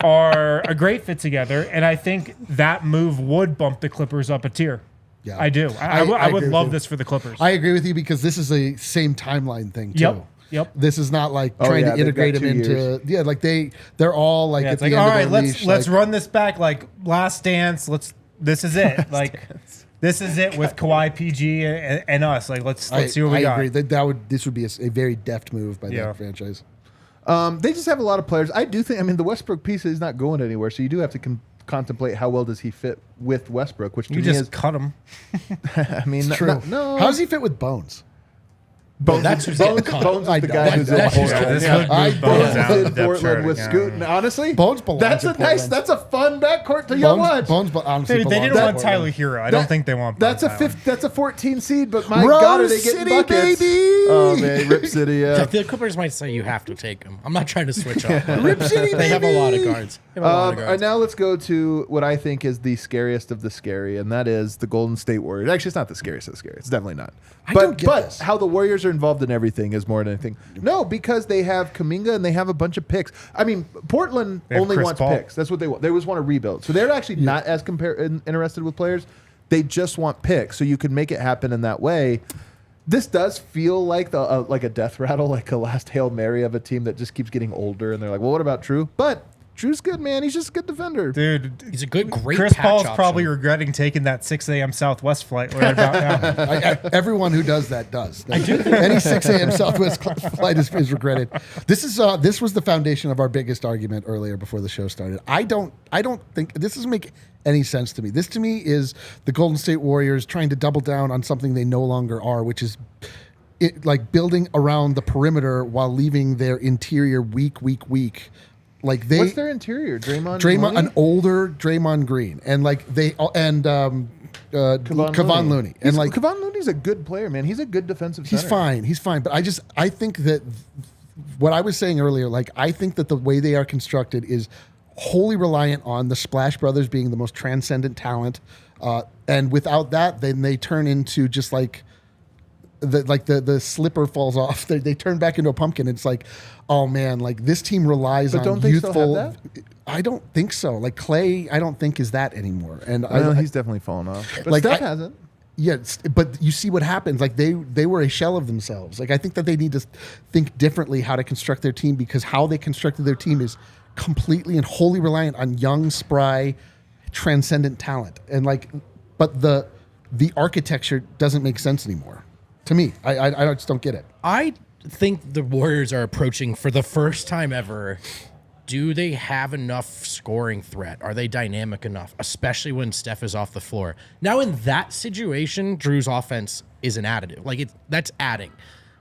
are a great fit together, and I think that move would bump the Clippers up a tier. Yeah, I do. I would agree with love you. this for the Clippers. I agree with you because this is a same timeline thing too. Yep. This is not like Oh, trying yeah, to they've integrate got them 2 into years. like they're all like Yeah, at it's the like, end all of right, their let's leash, like, run this back like Last Dance. This is it. This is it with Kawhi, PG, and us. Like let's see what we got. I agree. This would be a very deft move by that franchise. they just have a lot of players. I do think, I mean, the Westbrook piece is not going anywhere, so you do have to contemplate how well does he fit with Westbrook, which to You me just is, cut him. I mean, True. no. How does he fit with Bones? Bones, that's who's Bones, getting cut. Bones I is the know. guy who's in That's who's Portland. getting cut. Yeah. This would move Bones Bones out of in the depth Portland chart with again. Scoot. And honestly, Bones belongs that's in a nice, Portland. that's a fun backcourt to go watch. Honestly, Dude, they didn't belongs want in Tyler Portland. Hero. I don't think they want. That's a Bones Island. that's a 14 seed, but my Rose God, are they getting City, buckets? baby! Oh man, Rip City. Yeah. The Clippers might say you have to take him. I'm not trying to switch up. Rip City, They have a lot of guards. They have a lot of And guards. now let's go to what I think is the scariest of the scary, and that is the Golden State Warriors. Actually, it's not the scariest of the scary. It's definitely not. don't get But this. how the Warriors are involved in everything is more than anything. No, because they have Kuminga and they have a bunch of picks. I mean, Portland They have only Chris wants Paul. picks. That's what they want. They just want to rebuild. So they're actually not as interested with players. They just want picks. So you can make it happen in that way. This does feel like like a death rattle, like a last Hail Mary of a team that just keeps getting older. And they're like, well, what about Jrue? But Drew's good, man. He's just a good defender. Dude, He's a great Chris patch Paul's option. probably regretting taking that 6 a.m. Southwest flight right about now. Everyone who does that does. Any 6 a.m. Southwest flight is regretted. This was the foundation of our biggest argument earlier before the show started. I don't think this doesn't make any sense to me. This to me is the Golden State Warriors trying to double down on something they no longer are, which is like building around the perimeter while leaving their interior weak. Like What's their interior? Draymond, Looney? an older Draymond Green, and like Kevon Looney, and like Kevon Looney's a good player, man. He's a good defensive center. he's fine. But I think that what I was saying earlier, like I think that the way they are constructed is wholly reliant on the Splash Brothers being the most transcendent talent, and without that, then they turn into just like. The slipper falls off. They turn back into a pumpkin. It's like, oh man, like this team relies on don't they still youthful. have I don't think so. Like Clay, I don't think is that anymore. And He's definitely fallen off. But Like, Steph I- hasn't. yeah, but you see what happens. Like they were a shell of themselves. Like I think that they need to think differently how to construct their team, because how they constructed their team is completely and wholly reliant on young, spry, transcendent talent. And like, but the architecture doesn't make sense anymore. To me, I just don't get it. I think the Warriors are approaching for the first time ever. Do they have enough scoring threat? Are they dynamic enough, especially when Steph is off the floor? Now, in that situation, Drew's offense is an additive. Like that's adding.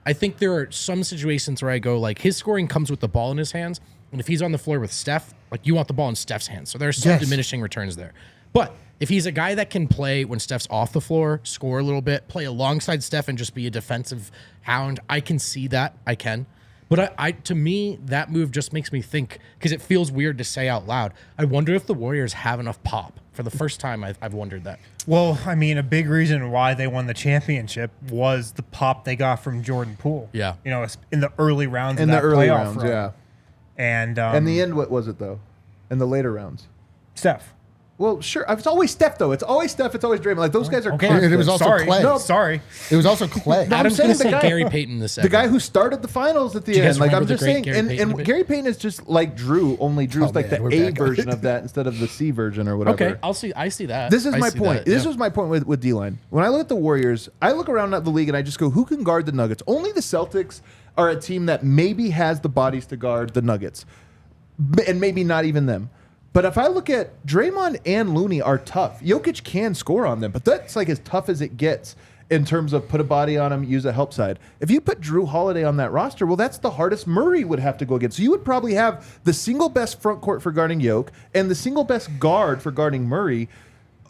I think there are some situations where I go like his scoring comes with the ball in his hands, and if he's on the floor with Steph, like you want the ball in Steph's hands. So there's some diminishing returns there. But if he's a guy that can play when Steph's off the floor, score a little bit, play alongside Steph and just be a defensive hound, I can see that. I can. But I to me, that move just makes me think, because it feels weird to say out loud, I wonder if the Warriors have enough pop. For the first time, I've wondered that. Well, I mean, a big reason why they won the championship was the pop they got from Jordan Poole. Yeah. You know, in the early rounds In of the that early playoff rounds, run. yeah. And In the end, what was it, though? In the later rounds? Steph. Well, sure. It's always Steph, though. It's always Steph. It's always Draymond. Like, those guys are Okay, constant. And it was also sorry. Clay. No, sorry. It was also Clay. No, I'm Adam's saying going to the say guy- Gary Payton the second. The guy who started the finals at the you guys end. Like, I'm remember the just great saying. Gary And, Payton and bit? Gary Payton is just like Jrue, only Drew's Oh, like man, we're the A back on it. version of that instead of the C version or whatever. Okay, I see that. This is I my see point. that, This yeah. was my point with D-line. When I look at the Warriors, I look around the league and I just go, who can guard the Nuggets? Only the Celtics are a team that maybe has the bodies to guard the Nuggets. And maybe not even them. But if I look at Draymond and Looney are tough. Jokic can score on them, but that's like as tough as it gets in terms of put a body on him, use a help side. If you put Jrue Holiday on that roster, well, that's the hardest Murray would have to go against. So you would probably have the single best front court for guarding Jokic and the single best guard for guarding Murray.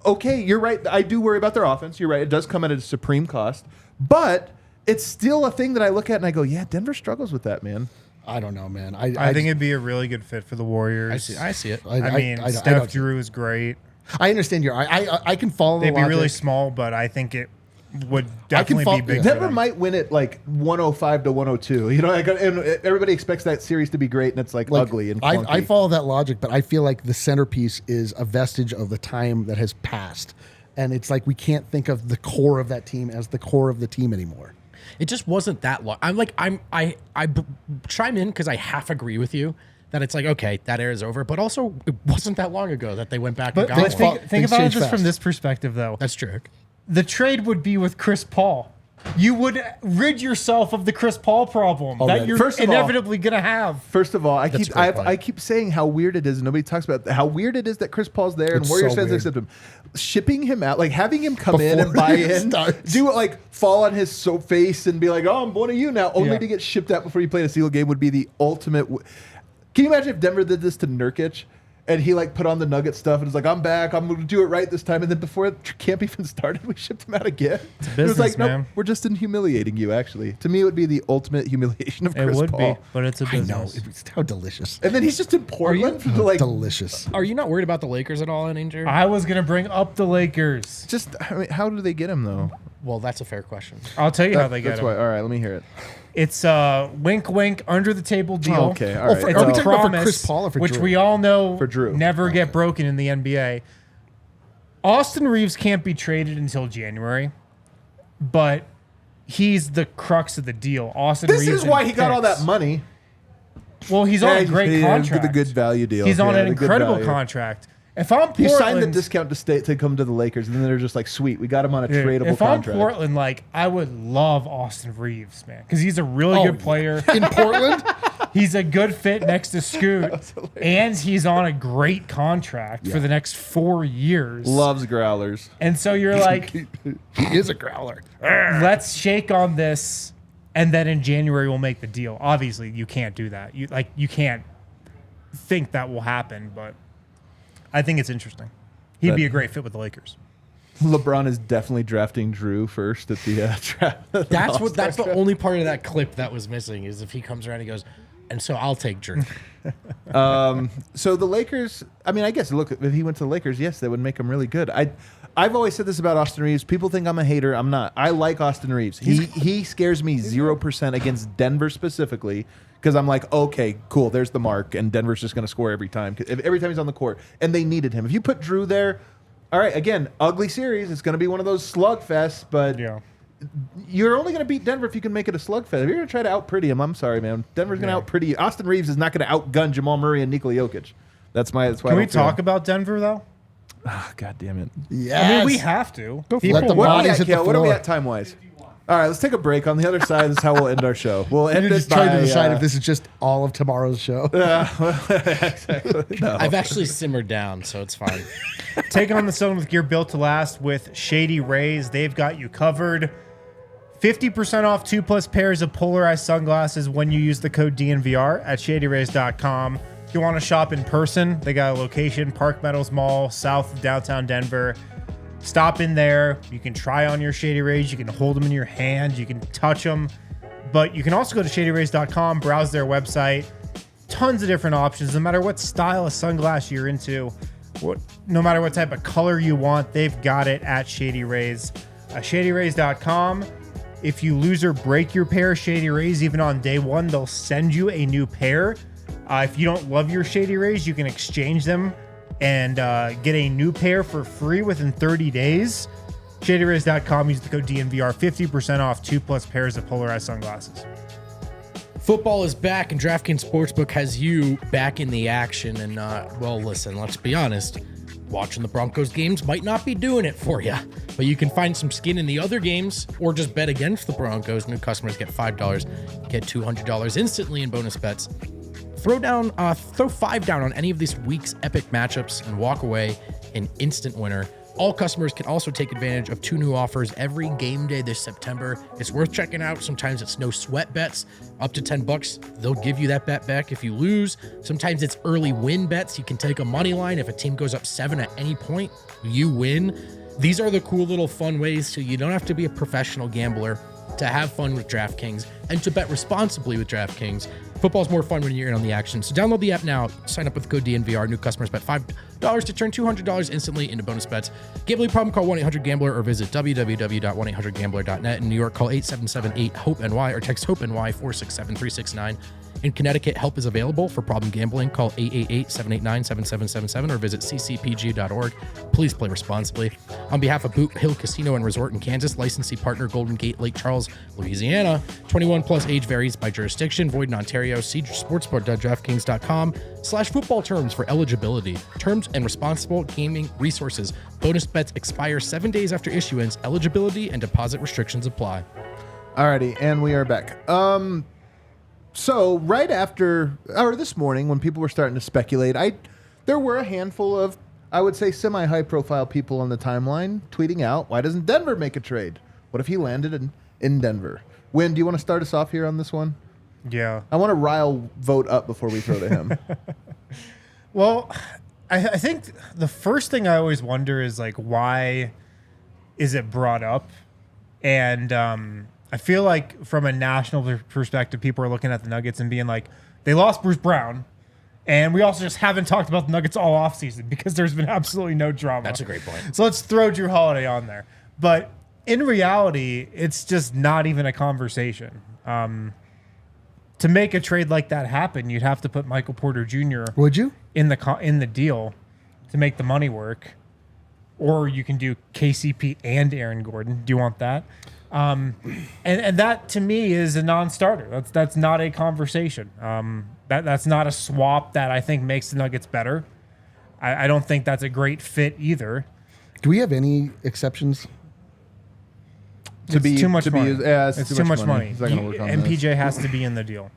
Okay, you're right. I do worry about their offense. You're right. It does come at a supreme cost. But it's still a thing that I look at and I go, yeah, Denver struggles with that, man. I don't know, man. I think it'd be a really good fit for the Warriors. I see it. I mean, Steph Drew is great. I understand your. I can follow. They'd the be logic. really small, but I think it would definitely follow- be big. Denver for them. might win it like 105 to 102. You know, like, and everybody expects that series to be great, and it's like ugly and clunky. I follow that logic, but I feel like the centerpiece is a vestige of the time that has passed, and it's like we can't think of the core of that team as the core of the team anymore. It just wasn't that long. I chime in because I half agree with you that it's like, okay, that era is over, but also it wasn't that long ago that they went back and But got think one. about it Things just change from fast. this perspective, though. That's true. The trade would be with Chris Paul. you would rid yourself of the Chris Paul problem that you're First of all- inevitably going to have. First of all, a great point. I keep saying how weird it is, and nobody talks about how weird it is that Chris Paul's there and It's Warriors so fans weird. accept him. Shipping him out, like having him come in and Before buy he in, starts. do it like fall on his face and be like, "Oh, I'm one of you now," only Yeah. to get shipped out before you play a single game would be the ultimate. Can you imagine if Denver did this to Nurkic? And he like put on the Nugget stuff and was like, "I'm back. I'm going to do it right this time." And then before camp even started, we shipped him out again. It was business, like, "Nope, man. we're just humiliating you." Actually, to me, it would be the ultimate humiliation of It Chris would Paul. be, but it's a I business. know. It's how delicious. And then he's just in Portland. Like, Delicious. Are you not worried about the Lakers at all, Aninger? I was going to bring up the Lakers. just I mean, how do they get him though? Well, that's a fair question. I'll tell you how they get That's him. why. All right, let me hear it. It's a wink, wink, under the table deal. Oh, okay, all right. for- It's are we a talking about for promise, Chris Paul or for which Jrue? we all know For Jrue. never get broken in the NBA. Austin Reeves can't be traded until January, but he's the crux of the deal. Austin This Reeves is why and he got all picks. that money. Well, he's on a great With contract. a good value deal. He's on Yeah, an the good incredible value. contract. If I'm Portland, He signed the discount to stay to come to the Lakers, and then they're just like, "Sweet, we got him on a Dude, tradable if contract." I'm Portland, like I would love Austin Reeves, man, because he's a really good player. In Portland? He's a good fit next to Scoot, and he's on a great contract for the next 4 years. Loves growlers. And so you're like, He is a growler. let's shake on this, and then in January we'll make the deal. Obviously, you can't do that. You can't think that will happen, but I think it's interesting. He'd be a great fit with the Lakers. LeBron is definitely drafting Jrue first at the draft. That's the only part of that clip that was missing is if he comes around and goes, and so I'll take Jrue. So the Lakers, I mean, I guess look, if he went to the Lakers, yes, that would make him really good. I've always said this about Austin Reeves. People think I'm a hater. I'm not. I like Austin Reeves. He scares me 0% against Denver specifically because I'm like, okay, cool, there's the mark, and Denver's just going to score every time. Every time he's on the court, and they needed him. If you put Jrue there, all right, again, ugly series. It's going to be one of those slugfests, but Yeah. you're only going to beat Denver if you can make it a slugfest. If you're going to try to out-pretty him, I'm sorry, man. Denver's going to out-pretty you. Austin Reeves is not going to outgun Jamal Murray and Nikola Jokic. That's why. Can we talk about Denver though? God damn it. Yes. I mean, we have to. Let the People- What are we bodies at, hit the Kale? What are we floor. at time-wise? All right, let's take a break. On the other side is how we'll end our show. We'll end You're it just trying by, to decide if this is just all of tomorrow's show. I've actually simmered down, so it's fine. Taking on the sun with gear built to last with Shady Rays. They've got you covered. 50% off 2+ pairs of polarized sunglasses when you use the code DNVR at shadyrays.com. If you want to shop in person, they got a location, Park Meadows Mall, south of downtown Denver. Stop in there. You can try on your Shady Rays. You can hold them in your hand. You can touch them. But you can also go to shadyrays.com, browse their website. Tons of different options. No matter what style of sunglass you're into, no matter what type of color you want, they've got it at Shady Rays. Shadyrays.com. If you lose or break your pair of Shady Rays, even on day one, they'll send you a new pair. If you don't love your Shady Rays, you can exchange them and get a new pair for free within 30 days. ShadyRays.com. Use the code DNVR. 50% off 2+ pairs of polarized sunglasses. Football is back, and DraftKings Sportsbook has you back in the action. And, well, listen, let's be honest. Watching the Broncos games might not be doing it for you, but you can find some skin in the other games or just bet against the Broncos. New customers get $5, get $200 instantly in bonus bets. Throw $5 down on any of this week's epic matchups and walk away an instant winner. All customers can also take advantage of 2 new offers every game day this September. It's worth checking out. Sometimes it's no sweat bets, up to $10. They'll give you that bet back if you lose. Sometimes it's early win bets. You can take a money line. If a team goes up 7 at any point, you win. These are the cool little fun ways so you don't have to be a professional gambler to have fun with DraftKings and to bet responsibly with DraftKings. Football's more fun when you're in on the action. So download the app now. Sign up with code DNVR. New customers bet $5 to turn $200 instantly into bonus bets. Gambling problem? Call 1-800-GAMBLER or visit www.1800gambler.net. In New York, call 877-8-HOPE-NY or text HOPE-NY 467-369. In Connecticut, help is available for problem gambling. Call 888-789-7777 or visit ccpg.org. Please play responsibly. On behalf of Boot Hill Casino and Resort in Kansas, licensee partner Golden Gate Lake Charles, Louisiana. 21 plus, age varies by jurisdiction. Void in Ontario. See sportsbook.draftkings.com/football terms for eligibility. Terms and responsible gaming resources. Bonus bets expire 7 days after issuance. Eligibility and deposit restrictions apply. Alrighty, and we are back. So right after, or this morning, when people were starting to speculate, there were a handful of, I would say, semi-high profile people on the timeline tweeting out, why doesn't Denver make a trade? What if he landed in Denver? Wynn, do you want to start us off here on this one? Yeah. I want to Ryle vote up before we throw to him. Well, I think the first thing I always wonder is, like, why is it brought up? And I feel like from a national perspective, people are looking at the Nuggets and being like, they lost Bruce Brown, and we also just haven't talked about the Nuggets all offseason because there's been absolutely no drama. That's a great point. So let's throw Jrue Holiday on there. But in reality, it's just not even a conversation. To make a trade like that happen, you'd have to put Michael Porter Jr. Would you? in the deal to make the money work, or you can do KCP and Aaron Gordon. Do you want that? And that to me is a non-starter. That's not a conversation. That's not a swap that I think makes the Nuggets better. I don't think that's a great fit either. Do we have any exceptions? It's too much money. It's too much money. It's not gonna work on this. MPJ has to be in the deal.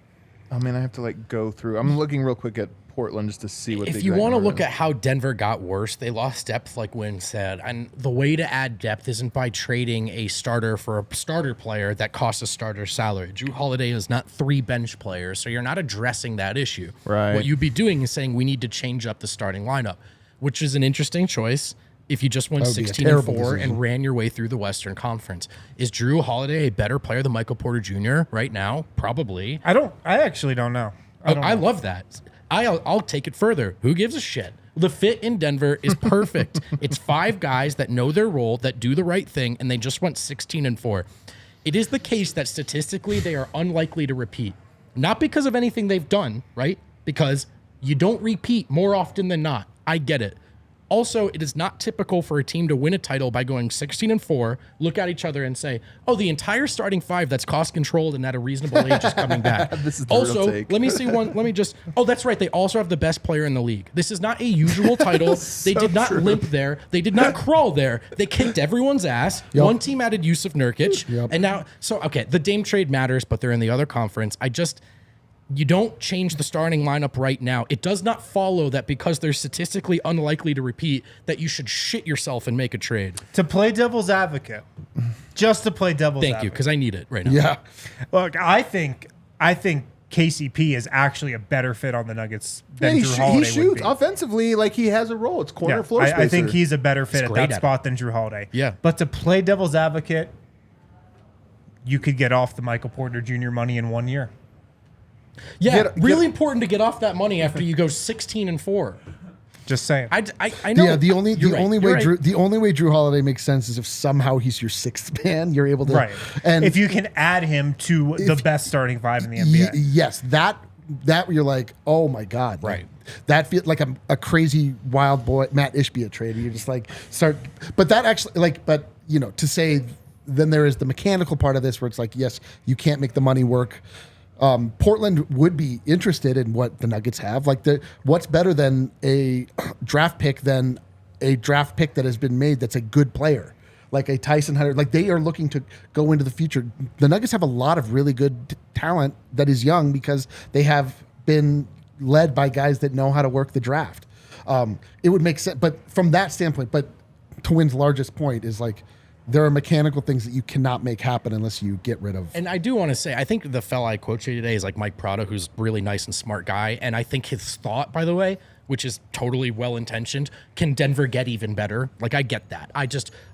I mean, I have to like go through. I'm looking real quick at Portland just to see what. If you want to look at how Denver got worse, they lost depth, like Wynn said, and the way to add depth isn't by trading a starter for a starter player that costs a starter's salary. Jrue Holiday is not 3 bench players, so you're not addressing that issue. Right. What you'd be doing is saying we need to change up the starting lineup, which is an interesting choice. If you just went 16-4 and ran your way through the Western Conference, is Jrue Holiday a better player than Michael Porter Jr. right now? Probably. I actually don't know. I love that. I'll take it further. Who gives a shit? The fit in Denver is perfect. It's 5 guys that know their role, that do the right thing, and they just went 16-4. It is the case that statistically they are unlikely to repeat. Not because of anything they've done, right? Because you don't repeat more often than not. I get it. Also, it is not typical for a team to win a title by going 16-4, look at each other and say, oh, the entire starting 5 that's cost controlled and at a reasonable age is coming back. This is the also, real take. let me see one. Let me just, oh, that's right. They also have the best player in the league. This is not a usual title. They did not limp there. They did not crawl there. They kicked everyone's ass. Yep. One team added Yusuf Nurkic. Yep. And now, so, okay, the Dame trade matters, but they're in the other conference. You don't change the starting lineup right now. It does not follow that because they're statistically unlikely to repeat that you should shit yourself and make a trade. To play devil's advocate, just to play devil's advocate. Thank you, because I need it right now. Yeah. Look, I think KCP is actually a better fit on the Nuggets than Jrue Holiday he would shoots be. offensively like he has a role. It's corner floor spacer. I think he's a better fit at great that at spot than Jrue Holiday. Yeah. But to play devil's advocate, you could get off the Michael Porter Jr. money in 1 year. Yeah, really important to get off that money after you go 16-4. Just saying. I know. Yeah, the only You're way right. Jrue Holiday makes sense is if somehow he's your 6th man. You're able to Right. And if you can add him to the best starting 5 in the NBA. yes, that you're like, oh my god, Right. That feels like a crazy wild boy Matt Ishbia trade. You're just like but that actually to say then there is the mechanical part of this where it's like, yes, you can't make the money work. Portland would be interested in what the Nuggets have. Like, what's better than a draft pick than a draft pick that has been made that's a good player, like a Tyson Hunter. Like, they are looking to go into the future. The Nuggets have a lot of really good talent that is young because they have been led by guys that know how to work the draft. It would make sense, but from that standpoint, but to Wynn's largest point is like, there are mechanical things that you cannot make happen unless you get rid of. And I do want to say, I think the fella I quote you today is like Mike Prado, who's a really nice and smart guy. And I think his thought, by the way, which is totally well-intentioned, can Denver get even better? Like, I get that.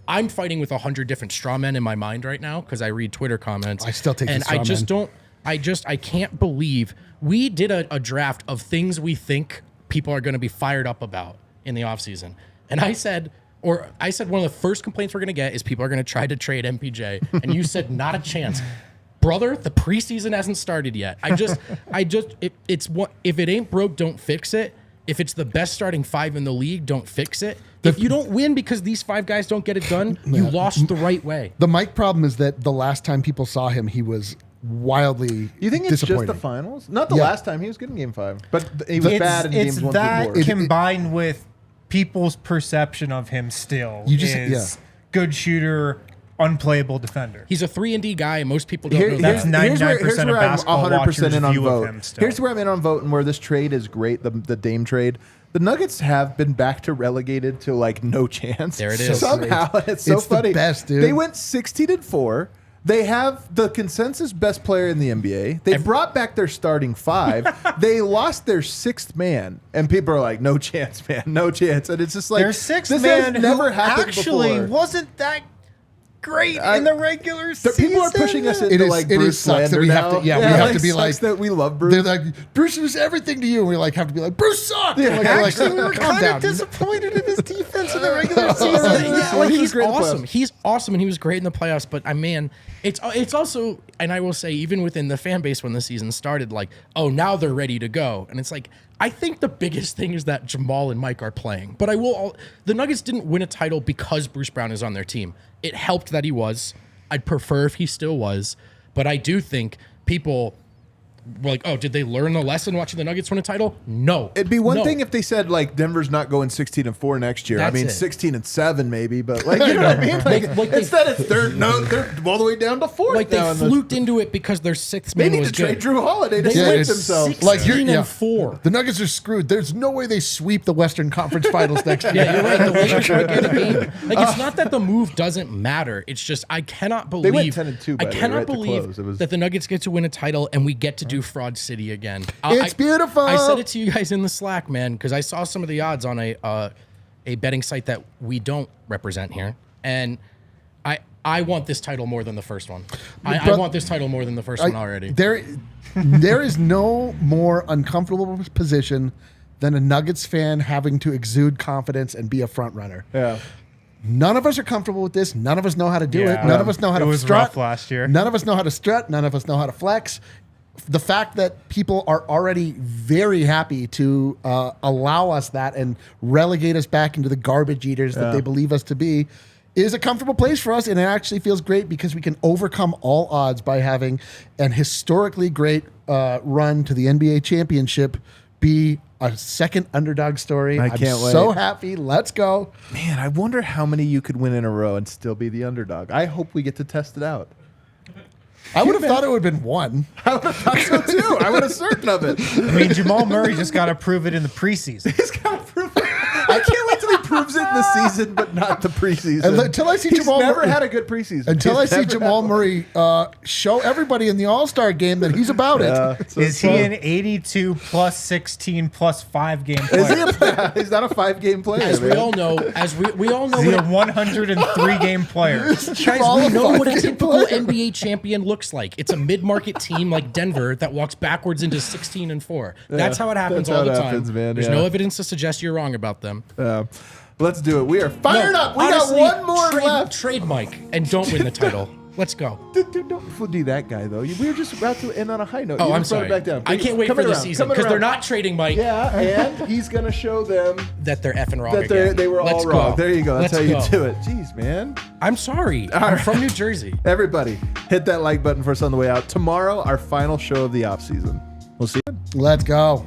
I'm fighting with 100 different straw men in my mind right now because I read Twitter comments. I still take the straw men. I can't believe we did a draft of things we think people are going to be fired up about in the offseason. And I said one of the first complaints we're going to get is people are going to try to trade MPJ. And you said, not a chance. brother, the preseason hasn't started yet. If it ain't broke, don't fix it. If it's the best starting 5 in the league, don't fix it. If you don't win because these 5 guys don't get it done, you lost the right way. The Mike problem is that the last time people saw him, he was wildly You think it's just disappointing. the finals? Not the last time. He was good in Game 5. But he was bad in Games 1 that through 4. combined with people's perception of him still is good shooter, unplayable defender. He's a 3-and-D guy, and most people don't know that. That's 99% of basketball watchers' view of him still. Here's where I'm in on vote and where this trade is great, the Dame trade. The Nuggets have been back to relegated to like no chance. There it is. Somehow, it's so It's funny. the best, dude. They went 16-4. They have the consensus best player in the NBA. They brought back their starting 5. They lost their 6th man, and people are like, "No chance, man, no chance." And it's just like Their 6th this man has never who happened actually before. wasn't that great in the regular season. People are pushing us into like Bruce sucks that slander we now. have to. Yeah, we have to be sucks like that we love Bruce. They're like Bruce was everything to you. And we like have to be like Bruce sucked. Yeah, Actually, we were calm kind down. of disappointed in his defense in the regular season. Yeah, like He was he's great in the awesome. playoffs. He's awesome, and he was great in the playoffs. But man, it's also, and I will say, even within the fan base when the season started, like, oh, now they're ready to go, and it's like, I think the biggest thing is that Jamal and Mike are playing. But the Nuggets didn't win a title because Bruce Brown is on their team. It helped that he was. I'd prefer if he still was, but I do think people were like, oh, did they learn the lesson watching the Nuggets win a title? No. It'd be one thing if they said like Denver's not going 16-4 next year. That's I mean, it. 16-7 maybe, but like you know what I mean. Like instead, they're all the way down to 4th. Like they now fluked into it because their 6th They man need was to good. trade Jrue Holiday to They switch went themselves. 16-4. The Nuggets are screwed. There's no way they sweep the Western Conference Finals next year. Yeah, you're right. The Lakers might get a game. Like it's not that the move doesn't matter. It's just I cannot believe. went 10-2, by I the way, cannot right to believe close. It was- that the Nuggets get to win a title and we get to do Fraud City again. It's beautiful. I said it to you guys in the Slack, man, because I saw some of the odds on a betting site that we don't represent here, and I want this title more than the first one. I want this title more than the first one already. There is no more uncomfortable position than a Nuggets fan having to exude confidence and be a front runner. Yeah. None of us are comfortable with this. None of us know how to do Yeah. it. None of us know how It to was strut. rough last year. None of us know how to strut. None of us know how to flex. The fact that people are already very happy to allow us that and relegate us back into the garbage eaters that they believe us to be is a comfortable place for us. And it actually feels great because we can overcome all odds by having an historically great run to the NBA championship be a second underdog story. I can't wait. So happy. Let's go. Man, I wonder how many you could win in a row and still be the underdog. I hope we get to test it out. I would have thought it would have been one. I would have thought so too. I would have certain of it. I mean, Jamal Murray just got to prove it in the preseason. He's got to prove it. I can't wait till he proves it in the season, but not the preseason. Until I see He's Jamal never Murray- had a good preseason. Until I He's see never Jamal had one. Murray show everybody in the All-Star game that he's about it. Is he an 82 plus 16 plus 5 game player? Is he he's not a 5-game player. As we man. all know, we all know Is he a what 103 game player? guys, we know what a 5-game typical player. NBA champion looks like. It's a mid-market team like Denver that walks backwards into 16-4. That's how it happens that's all how the it time. happens, man, There's yeah. no evidence to suggest you're wrong about them. Let's do it. We are fired No, up. We honestly, got one more left. Trade Mike and don't win the title. Let's go. Dude, don't do that guy though. We were just about to end on a high note. Oh, You I'm just brought sorry. it back down. I can't wait for Coming the around, season coming because they're around. not trading Mike. Yeah, and he's gonna show them That they're effing wrong that again. they were Let's all wrong. go. There you go. That's Let's how you go. do it. Jeez, man. I'm sorry. I'm from New Jersey. Everybody, hit that like button for us on the way out. Tomorrow, our final show of the off season. We'll see you. Let's go.